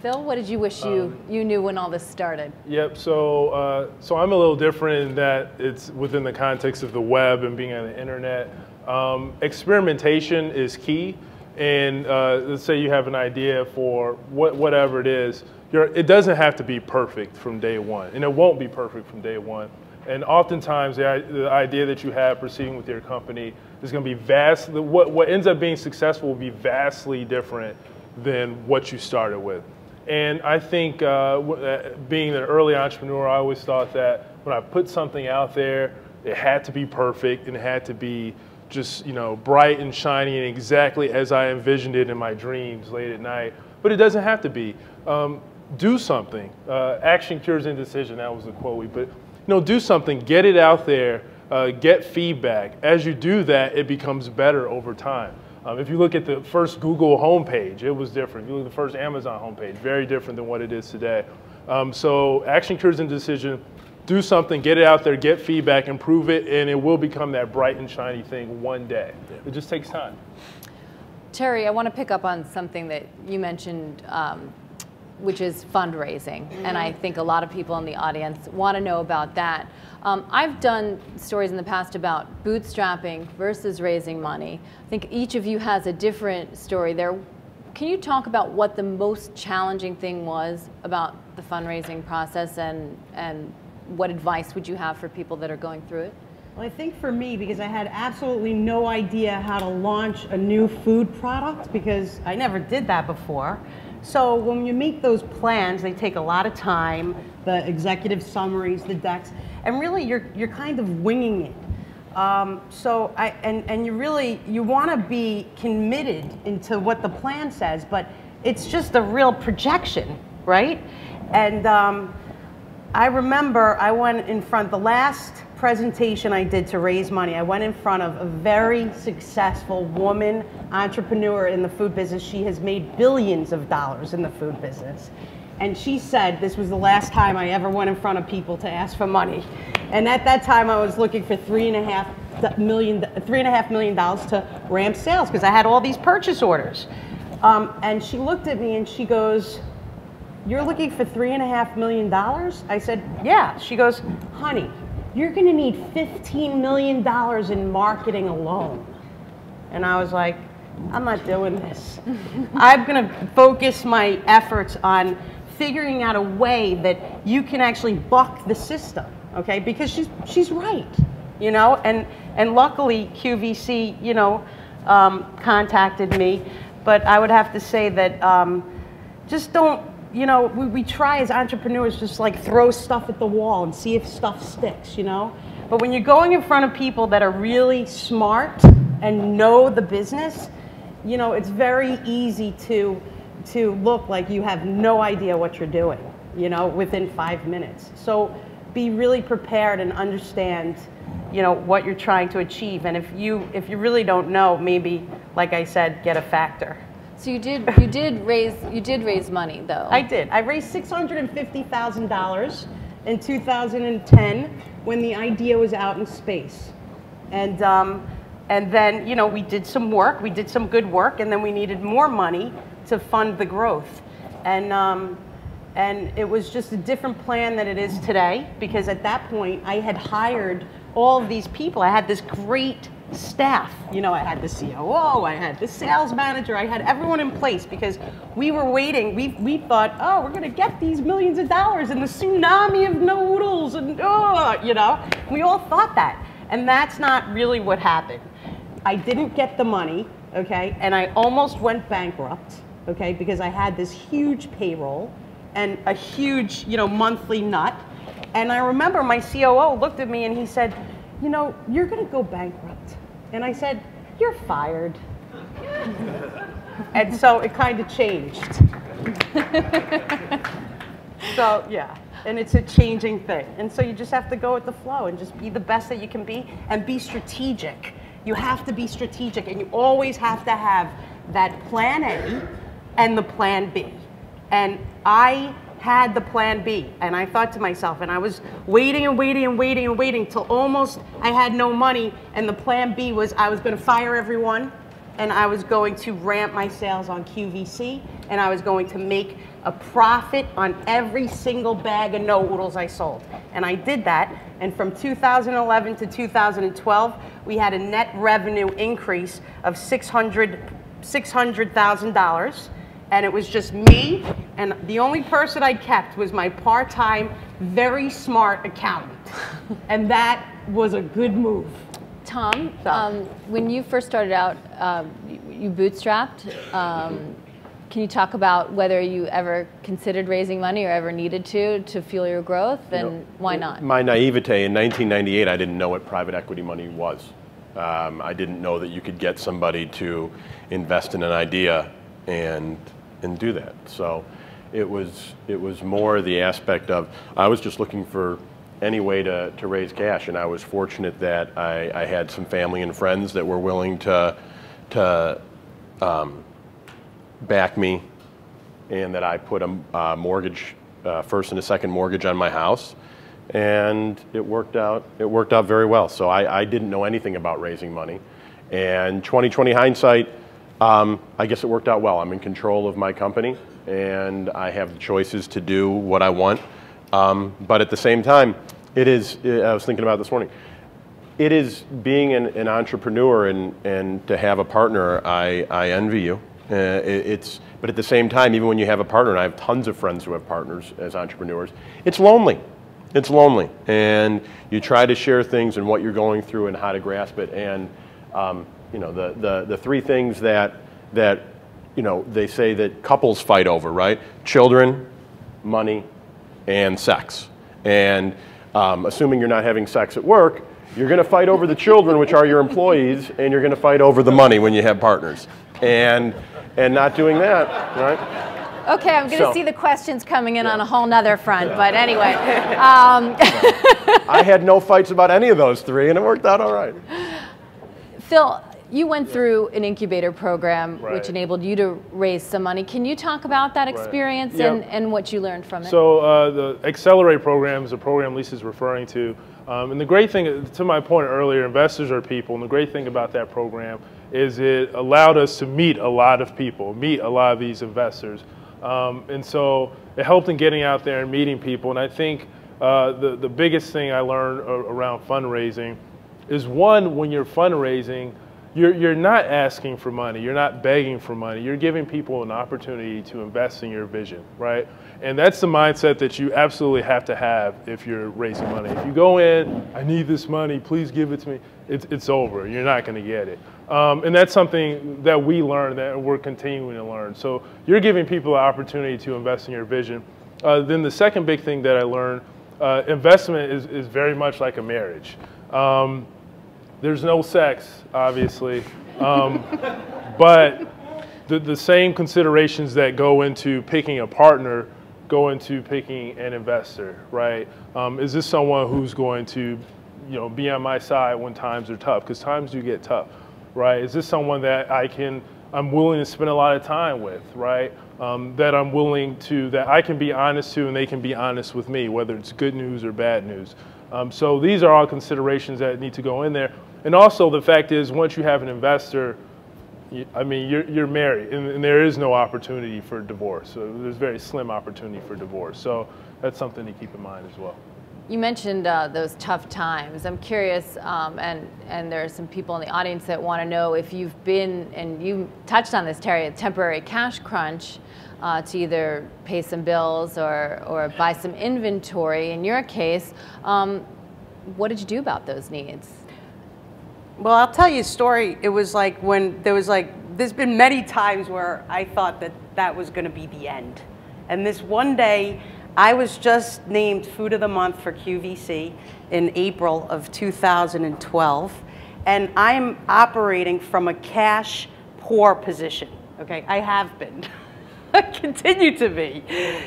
Phil, what did you wish you knew when all this started? Yep. So I'm a little different in that it's within the context of the web and being on the internet. Experimentation is key, and let's say you have an idea for whatever it is. It doesn't have to be perfect from day one, and it won't be perfect from day one. And oftentimes, the idea that you have proceeding with your company is going to be what ends up being successful will be vastly different than what you started with. And I think being an early entrepreneur, I always thought that when I put something out there, it had to be perfect and it had to be just bright and shiny and exactly as I envisioned it in my dreams late at night. But it doesn't have to be. Do something. Action cures indecision. That was the quote. But do something. Get it out there. Get feedback. As you do that, it becomes better over time. If you look at the first Google homepage, it was different. If you look at the first Amazon homepage, very different than what it is today. So action cures indecision. Do something, get it out there, get feedback, improve it, and it will become that bright and shiny thing one day. It just takes time. Terry, I want to pick up on something that you mentioned, which is fundraising. And I think a lot of people in the audience want to know about that. I've done stories in the past about bootstrapping versus raising money. I think each of you has a different story there. Can you talk about what the most challenging thing was about the fundraising process, and what advice would you have for people that are going through it? Well, I think for me, because I had absolutely no idea how to launch a new food product, because I never did that before. So when you make those plans, they take a lot of time, the executive summaries, the decks, and really you're kind of winging it. You want to be committed into what the plan says, but it's just a real projection, right? And I remember I went in front, the last presentation I did to raise money, I went in front of a very successful woman entrepreneur in the food business. She has made billions of dollars in the food business. And she said this was the last time I ever went in front of people to ask for money. And at that time I was looking for $3.5 million to ramp sales, because I had all these purchase orders. And she looked at me and she goes, "You're looking for $3.5 million?" I said, "Yeah." She goes, "Honey, you're gonna need $15 million in marketing alone." And I was like, I'm not doing this. I'm gonna focus my efforts on figuring out a way that you can actually buck the system, okay? Because she's right, you know? And luckily QVC, you know, contacted me, but I would have to say that just don't, you know, we try as entrepreneurs just like throw stuff at the wall and see if stuff sticks, you know? But when you're going in front of people that are really smart and know the business, you know, it's very easy to look like you have no idea what you're doing, you know, within 5 minutes. So be really prepared and understand, you know, what you're trying to achieve. And if you really don't know, maybe, like I said, get a factor. So you did raise money, though. I did. I raised $650,000 in 2010 when the idea was out in space. And then, you know, we did some work, we did some good work, and then we needed more money to fund the growth. And it was just a different plan than it is today, because at that point I had hired all of these people. I had this great staff. You know, I had the COO, I had the sales manager, I had everyone in place, because we were waiting. We thought, oh, we're gonna get these millions of dollars and the tsunami of noodles, and you know, we all thought that. And that's not really what happened. I didn't get the money, okay, and I almost went bankrupt, okay, because I had this huge payroll and a huge, you know, monthly nut. And I remember my COO looked at me and he said, you know, you're gonna go bankrupt. And I said, you're fired. And so it kind of changed. So, yeah, and it's a changing thing. And so you just have to go with the flow and just be the best that you can be and be strategic. You have to be strategic, and you always have to have that plan A and the plan B. And I had the plan B, and I thought to myself, and I was waiting and waiting and waiting and waiting till almost I had no money, and the plan B was I was going to fire everyone, and I was going to ramp my sales on QVC, and I was going to make a profit on every single bag of noodles I sold. And I did that, and from 2011 to 2012, we had a net revenue increase of $600,000. And it was just me, and the only person I kept was my part-time, very smart accountant. And that was a good move. Tom, when you first started out, you bootstrapped. Can you talk about whether you ever considered raising money or ever needed to fuel your growth, and why not? My naivete, in 1998, I didn't know what private equity money was. I didn't know that you could get somebody to invest in an idea and do that. So it was more the aspect of, I was just looking for any way to raise cash, and I was fortunate that I had some family and friends that were willing to back me, and that I put a mortgage, first and a second mortgage on my house, and it worked out very well. So I didn't know anything about raising money, and 20/20 hindsight, I guess it worked out well. I'm in control of my company, and I have the choices to do what I want. But at the same time, it is, I was thinking about this morning, it is being an entrepreneur and to have a partner, I envy you. But at the same time, even when you have a partner, and I have tons of friends who have partners as entrepreneurs, it's lonely. It's lonely. And you try to share things and what you're going through and how to grasp it. And you know, the three things that you know, they say that couples fight over, right? Children, money, and sex. And assuming you're not having sex at work, you're going to fight over the children, which are your employees, and you're going to fight over the money when you have partners. And not doing that, right? Okay, I'm going to see the questions coming in on a whole nother front, but anyway. I had no fights about any of those three, and it worked out all right. Phil, you went through an incubator program Right. which enabled you to raise some money. Can you talk about that experience and what you learned from it? So the Accelerate program is a program Lisa's referring to. And the great thing, to my point earlier, investors are people, and the great thing about that program is it allowed us to meet a lot of people, meet a lot of these investors. And so it helped in getting out there and meeting people. And I think the biggest thing I learned around fundraising is, one, when you're fundraising, you're not asking for money, you're not begging for money, you're giving people an opportunity to invest in your vision, right? And that's the mindset that you absolutely have to have if you're raising money. If you go in, I need this money, please give it to me, it's over, you're not gonna get it. And that's something that we learned, that we're continuing to learn. So you're giving people an opportunity to invest in your vision. Then the second big thing that I learned, investment is very much like a marriage. There's no sex, obviously, but the same considerations that go into picking a partner go into picking an investor, right? Is this someone who's going to, you know, be on my side when times are tough? Because times do get tough, right? Is this someone that I'm willing to spend a lot of time with, right? That I'm willing to, that I can be honest to and they can be honest with me, whether it's good news or bad news. So these are all considerations that need to go in there. And also the fact is, once you have an investor, I mean, you're married, and there is no opportunity for divorce. So there's very slim opportunity for divorce. So that's something to keep in mind as well. You mentioned those tough times. I'm curious, and there are some people in the audience that want to know if you've been, and you touched on this, Terry, a temporary cash crunch to either pay some bills or buy some inventory. In your case, what did you do about those needs? Well, I'll tell you a story. It was like when there's been many times where I thought that was going to be the end. And this one day, I was just named Food of the Month for QVC in April of 2012. And I'm operating from a cash poor position. Okay, I have been. I continue to be.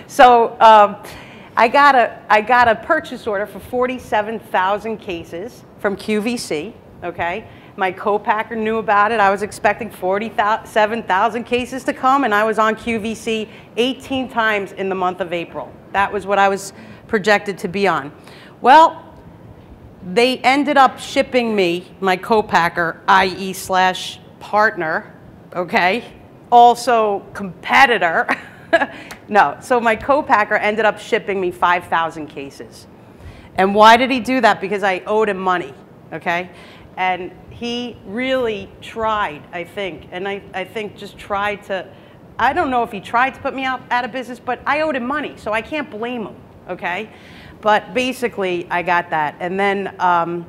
So I got a purchase order for 47,000 cases from QVC. Okay, my co-packer knew about it. I was expecting 47,000 cases to come, and I was on QVC 18 times in the month of April. That was what I was projected to be on. Well, they ended up shipping me, my co-packer, i.e. / partner, okay, also competitor. No, so my co-packer ended up shipping me 5,000 cases. And why did he do that? Because I owed him money, okay? And he really tried, I think, and I think just tried to, I don't know if he tried to put me out of business, but I owed him money, so I can't blame him, okay? But basically, I got that. And then,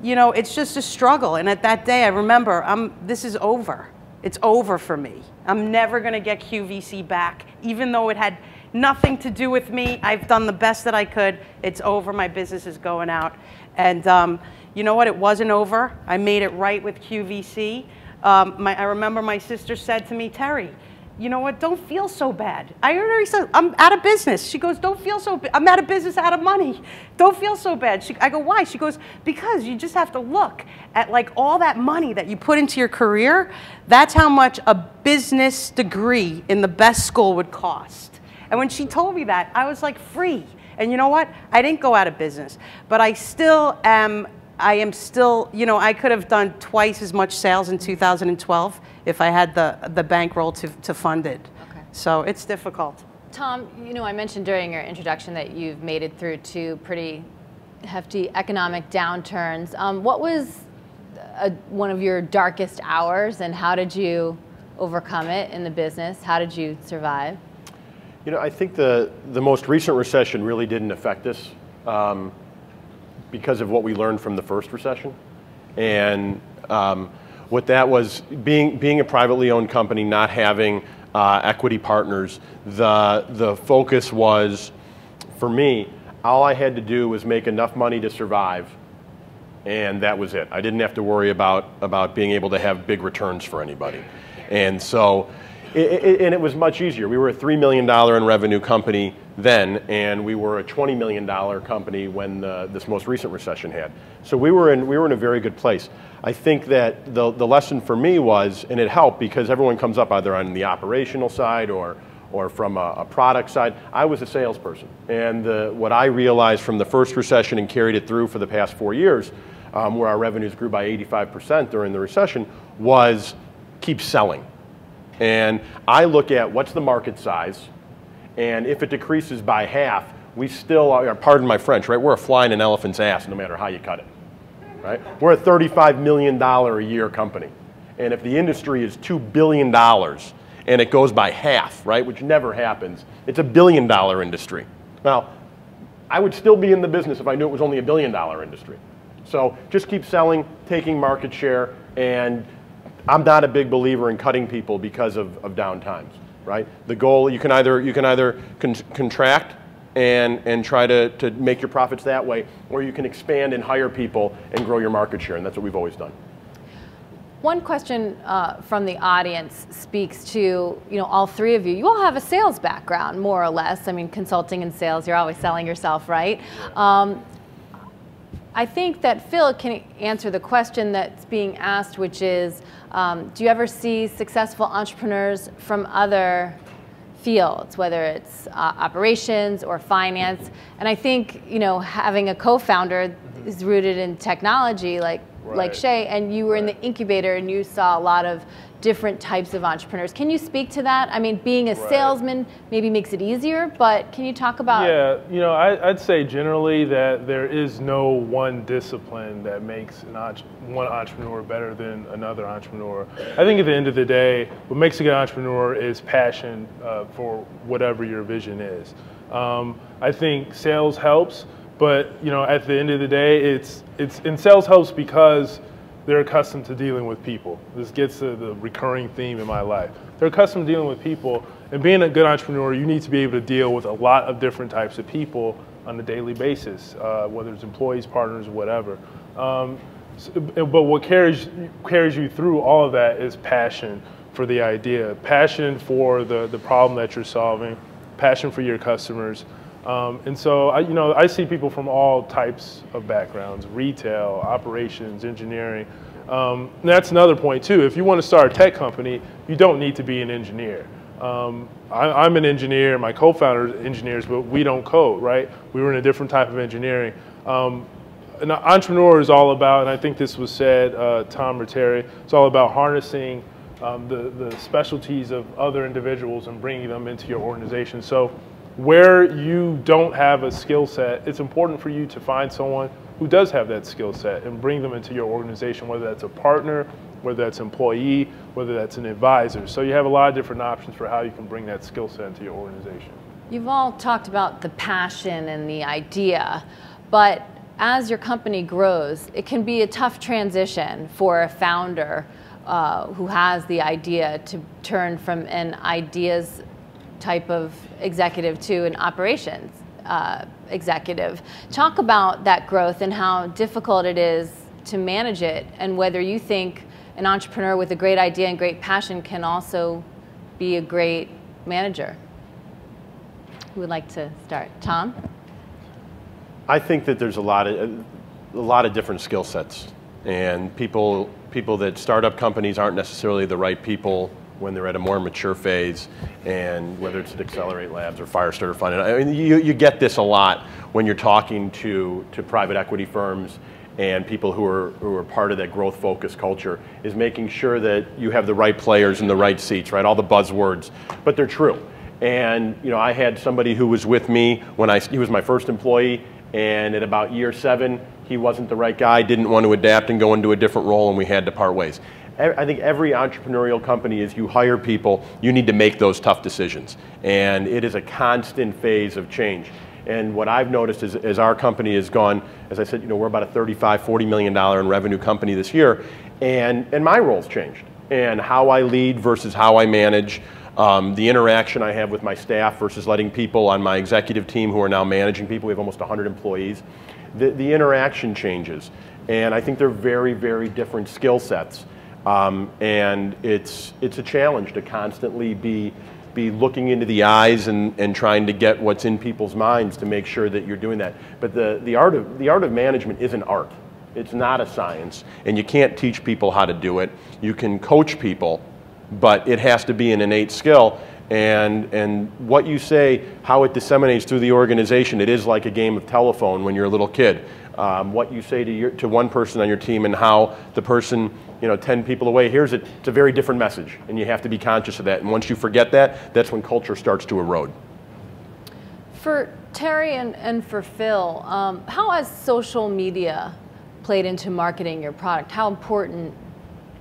you know, it's just a struggle. And at that day, I remember, this is over. It's over for me. I'm never gonna get QVC back, even though it had nothing to do with me. I've done the best that I could. It's over, my business is going out. And you know what, it wasn't over. I made it right with QVC. I remember my sister said to me, Terry, you know what, don't feel so bad. I already said, I'm out of business. She goes, don't feel so bad. I'm out of business, out of money. Don't feel so bad. I go, why? She goes, because you just have to look at like all that money that you put into your career. That's how much a business degree in the best school would cost. And when she told me that, I was like free. And you know what? I didn't go out of business, but I still am I am still, you know, I could have done twice as much sales in 2012 if I had the bankroll to fund it. Okay. So it's difficult. Tom, you know, I mentioned during your introduction that you've made it through 2 pretty hefty economic downturns. What was one of your darkest hours, and how did you overcome it in the business? How did you survive? You know, I think the most recent recession really didn't affect us because of what we learned from the first recession. And what that was, being a privately owned company, not having equity partners, the focus was, for me, all I had to do was make enough money to survive, and that was it. I didn't have to worry about being able to have big returns for anybody. And so, and it was much easier. We were a $3 million in revenue company then, and we were a $20 million company when this most recent recession had. So we were in a very good place. I think that the lesson for me was, and it helped because everyone comes up either on the operational side or from a product side. I was a salesperson, and what I realized from the first recession and carried it through for the past 4 years, where our revenues grew by 85% during the recession, was keep selling. And I look at what's the market size, and if it decreases by half, we still are, pardon my French, right? We're a fly in an elephant's ass no matter how you cut it, right? We're a $35 million a year company. And if the industry is $2 billion and it goes by half, right, which never happens, it's $1 billion industry. Now, I would still be in the business if I knew it was only $1 billion industry. So just keep selling, taking market share, and I'm not a big believer in cutting people because of down times, right? The goal, you can either contract and try to make your profits that way, or you can expand and hire people and grow your market share, and that's what we've always done. One question from the audience speaks to, you know, all 3 of you. You all have a sales background, more or less. I mean, consulting and sales, you're always selling yourself, right? I think that Phil can answer the question that's being asked, which is, do you ever see successful entrepreneurs from other fields, whether it's operations or finance? And I think, you know, having a co-founder is rooted in technology, like Shay, and you were in the incubator and you saw a lot of different types of entrepreneurs. Can you speak to that? I mean, being a salesman maybe makes it easier, but can you talk about? Yeah, you know, I'd say generally that there is no one discipline that makes one entrepreneur better than another entrepreneur. I think at the end of the day, what makes a good entrepreneur is passion for whatever your vision is. I think sales helps, but you know, at the end of the day, and sales helps because they're accustomed to dealing with people. This gets to the recurring theme in my life. They're accustomed to dealing with people, and being a good entrepreneur, you need to be able to deal with a lot of different types of people on a daily basis, whether it's employees, partners, whatever. But what carries you through all of that is passion for the idea, passion for the problem that you're solving, passion for your customers. And so, I see people from all types of backgrounds: retail, operations, engineering. And that's another point too. If you want to start a tech company, you don't need to be an engineer. I'm an engineer. My co-founder is engineers, but we don't code, right? We were in a different type of engineering. An entrepreneur is all about, and I think this was said, Tom or Terry, it's all about harnessing the specialties of other individuals and bringing them into your organization. So where you don't have a skill set, it's important for you to find someone who does have that skill set and bring them into your organization, whether that's a partner, whether that's an employee, whether that's an advisor. So you have a lot of different options for how you can bring that skill set into your organization. You've all talked about the passion and the idea, but as your company grows, it can be a tough transition for a founder who has the idea to turn from an ideas type of executive to an operations executive. Talk about that growth and how difficult it is to manage it, and whether you think an entrepreneur with a great idea and great passion can also be a great manager. Who would like to start? Tom? I think that there's a lot of different skill sets, and people that start up companies aren't necessarily the right people when they're at a more mature phase, and whether it's at Accelerate Labs or Firestarter Fund. I mean, you get this a lot when you're talking to private equity firms and people who are part of that growth focused culture is making sure that you have the right players in the right seats, right? All the buzzwords, but they're true. And you know, I had somebody who was with me when he was my first employee, and at about year 7, he wasn't the right guy, didn't want to adapt and go into a different role, and we had to part ways. I think every entrepreneurial company, as you hire people, you need to make those tough decisions. And it is a constant phase of change. And what I've noticed is, as our company has gone, as I said, you know, we're about a $35, $40 million in revenue company this year, and my role's changed. And how I lead versus how I manage, the interaction I have with my staff versus letting people on my executive team who are now managing people, we have almost 100 employees, the interaction changes. And I think they're very, very different skill sets. And it's a challenge to constantly be looking into the eyes and trying to get what's in people's minds to make sure that you're doing that. But the art of management is an art. It's not a science, and you can't teach people how to do it. You can coach people, but it has to be an innate skill. And what you say, how it disseminates through the organization, it is like a game of telephone when you're a little kid. What you say to one person on your team and how the person, you know, 10 people away hears it, it's a very different message, and you have to be conscious of that. And once you forget that, that's when culture starts to erode. For Terry and for Phil, how has social media played into marketing your product? How important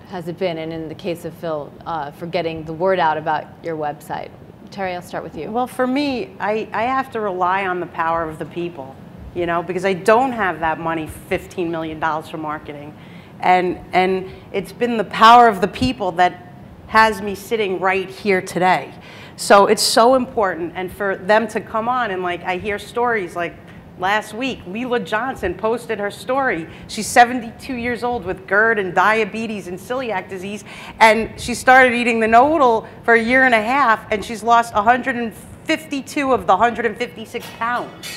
has it been, and in the case of Phil, for getting the word out about your website? Terry, I'll start with you. Well, for me, I have to rely on the power of the people, you know, because I don't have that money, $15 million for marketing. And it's been the power of the people that has me sitting right here today. So it's so important, and for them to come on, and like I hear stories like last week, Leela Johnson posted her story. She's 72 years old with GERD and diabetes and celiac disease, and she started eating the noodle for a year and a half, and she's lost 152 of the 156 pounds.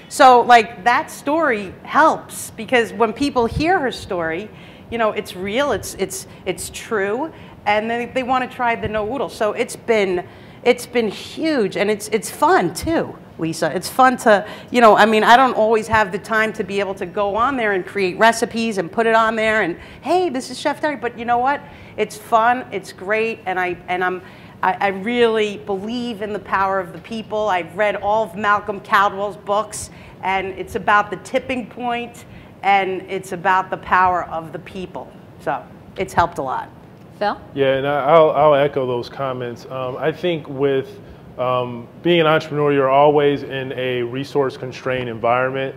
So like that story helps, because when people hear her story, you know, it's real, it's true, and they want to try the noodle. So it's been huge, and it's fun too, Lisa. It's fun to, you know, I mean, I don't always have the time to be able to go on there and create recipes and put it on there and, hey, this is Chef Terry, but you know what? It's fun, it's great, and I really believe in the power of the people. I've read all of Malcolm Caldwell's books, and it's about the tipping point, and it's about the power of the people. So it's helped a lot. Phil? Yeah, and I'll echo those comments. I think with being an entrepreneur, you're always in a resource-constrained environment.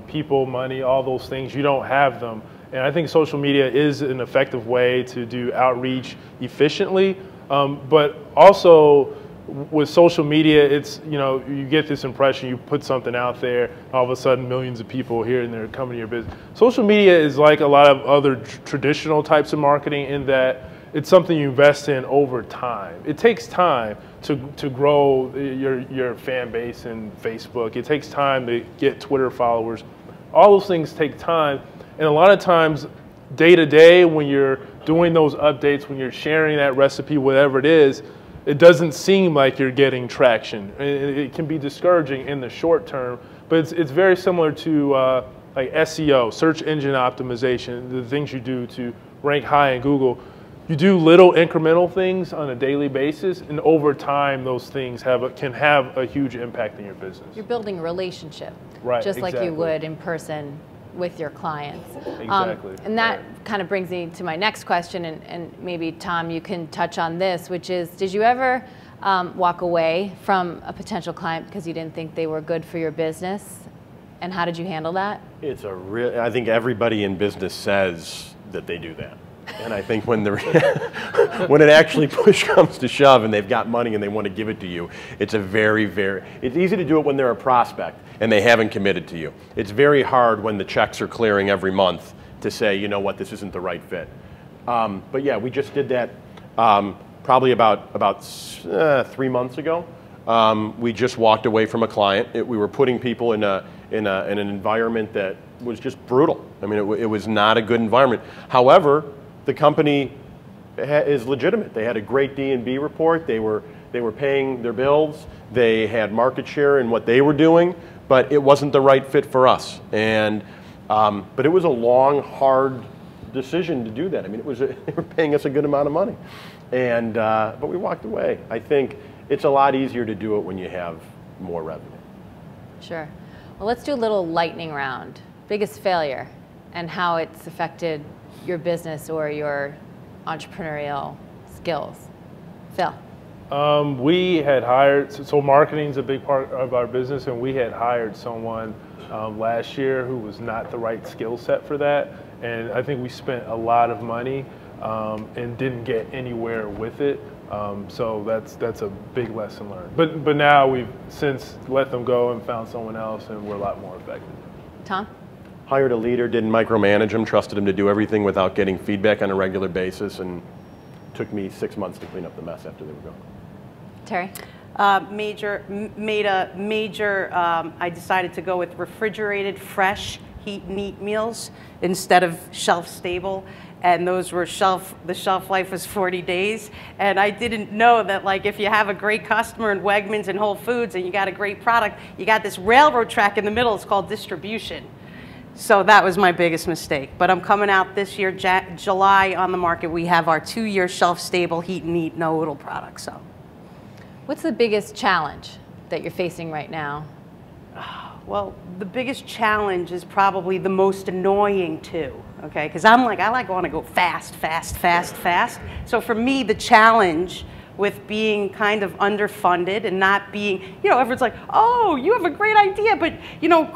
People, money, all those things, you don't have them. And I think social media is an effective way to do outreach efficiently, but also with social media, it's, you know, you get this impression, you put something out there, all of a sudden millions of people here and they're coming to your business. Social media is like a lot of other traditional types of marketing in that it's something you invest in over time. It takes time to grow your fan base in Facebook. It takes time to get Twitter followers. All those things take time, and a lot of times, day to day, when you're doing those updates, when you're sharing that recipe, whatever it is, it doesn't seem like you're getting traction. It can be discouraging in the short term, but it's very similar to like SEO, search engine optimization, the things you do to rank high in Google. You do little incremental things on a daily basis, and over time, those things can have a huge impact in your business. You're building a relationship, right? Just exactly. like you would in person with your clients. Exactly. And that kind of brings me to my next question, and maybe Tom, you can touch on this, which is, did you ever walk away from a potential client because you didn't think they were good for your business? And how did you handle that? I think everybody in business says that they do that. And I think when when it actually push comes to shove and they've got money and they want to give it to you, it's it's easy to do it when they're a prospect and they haven't committed to you. It's very hard when the checks are clearing every month to say, you know what, this isn't the right fit. But yeah, we just did that probably about 3 months ago. We just walked away from a client. We were putting people in an environment that was just brutal. I mean, it was not a good environment. However, the company is legitimate. They had a great D&B report. They were paying their bills. They had market share in what they were doing, but it wasn't the right fit for us. And But it was a long, hard decision to do that. I mean, they were paying us a good amount of money. And, but we walked away. I think it's a lot easier to do it when you have more revenue. Sure. Well, let's do a little lightning round. Biggest failure and how it's affected your business or your entrepreneurial skills. Phil. We had hired, so marketing's a big part of our business, and we had hired someone last year who was not the right skill set for that. And I think we spent a lot of money and didn't get anywhere with it. So that's a big lesson learned. But now we've since let them go and found someone else, and we're a lot more effective. Tom? Hired a leader, didn't micromanage him, trusted him to do everything without getting feedback on a regular basis, and took me 6 months to clean up the mess after they were gone. Terry? I decided to go with refrigerated, fresh, heat and eat meals instead of shelf stable. And those were the shelf life was 40 days. And I didn't know that, like, if you have a great customer in Wegmans and Whole Foods and you got a great product, you got this railroad track in the middle, it's called distribution. So that was my biggest mistake. But I'm coming out this year, July, on the market. We have our 2-year shelf stable heat and eat no oodle product. So, what's the biggest challenge that you're facing right now? well, the biggest challenge is probably the most annoying too. Okay, because I want to go fast, fast, fast, fast. So for me, the challenge with being kind of underfunded and not being, everyone's like, oh, you have a great idea, but,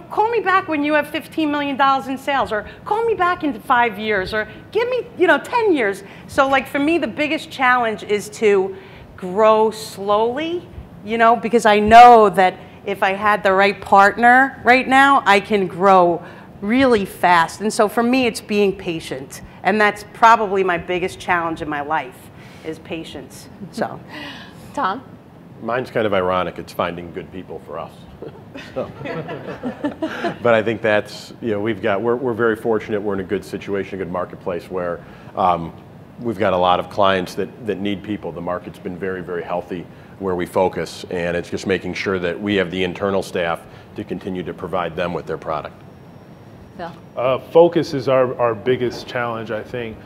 call me back when you have $15 million in sales, or call me back in 5 years, or give me, 10 years. So like for me, the biggest challenge is to grow slowly, because I know that if I had the right partner right now, I can grow really fast. And so for me, it's being patient. And that's probably my biggest challenge in my life, is patience. So, Tom? Mine's kind of ironic. It's finding good people for us. But I think that's, we're very fortunate. We're in a good situation, a good marketplace where we've got a lot of clients that need people. The market's been very, very healthy where we focus, and it's just making sure that we have the internal staff to continue to provide them with their product. Phil? Focus is our biggest challenge, I think.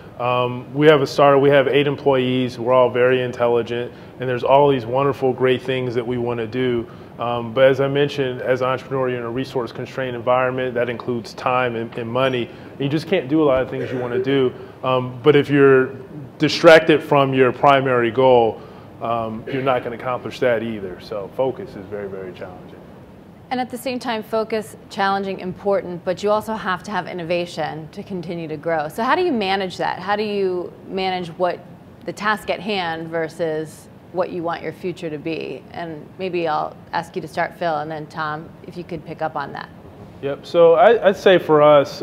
We have a startup, we have 8 employees, we're all very intelligent, and there's all these wonderful, great things that we want to do. But as I mentioned, as an entrepreneur, you're in a resource-constrained environment. That includes time and money. And you just can't do a lot of things you want to do. But if you're distracted from your primary goal, you're not going to accomplish that either. So focus is very, very challenging. And at the same time, focus, challenging, important, but you also have to have innovation to continue to grow. So how do you manage that? How do you manage what the task at hand versus what you want your future to be? And maybe I'll ask you to start, Phil, and then Tom, if you could pick up on that. Yep. So I'd say for us,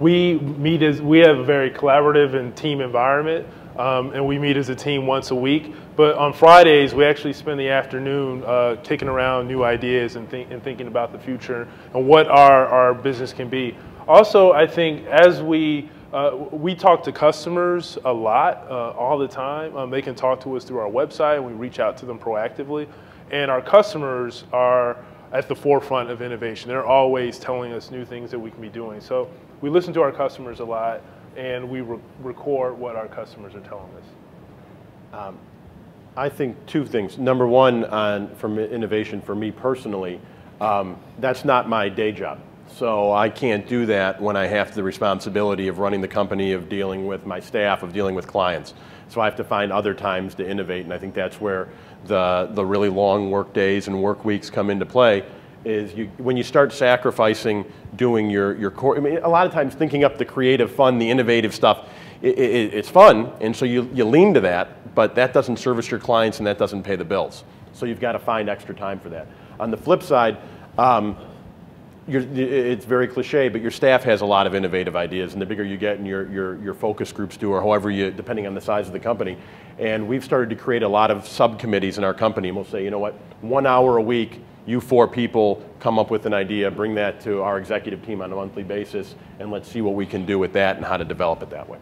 we have a very collaborative and team environment, and we meet as a team once a week. But on Fridays, we actually spend the afternoon kicking around new ideas and thinking about the future and what our business can be. Also, I think as we talk to customers a lot, all the time. They can talk to us through our website, and we reach out to them proactively. And our customers are at the forefront of innovation. They're always telling us new things that we can be doing. So we listen to our customers a lot, and we record what our customers are telling us. I think 2 things. Number one, from innovation for me personally, that's not my day job. So I can't do that when I have the responsibility of running the company, of dealing with my staff, of dealing with clients. So I have to find other times to innovate, and I think that's where the really long work days and work weeks come into play, is when you start sacrificing doing your core. I mean, a lot of times thinking up the creative, fun, the innovative stuff, it's fun, and so you lean to that, but that doesn't service your clients and that doesn't pay the bills. So you've got to find extra time for that. On the flip side, it's very cliche, but your staff has a lot of innovative ideas, and the bigger you get, and your focus groups do, or however depending on the size of the company. And we've started to create a lot of subcommittees in our company, and we'll say, you know what, 1 hour a week, you 4 people come up with an idea, bring that to our executive team on a monthly basis, and let's see what we can do with that and how to develop it that way.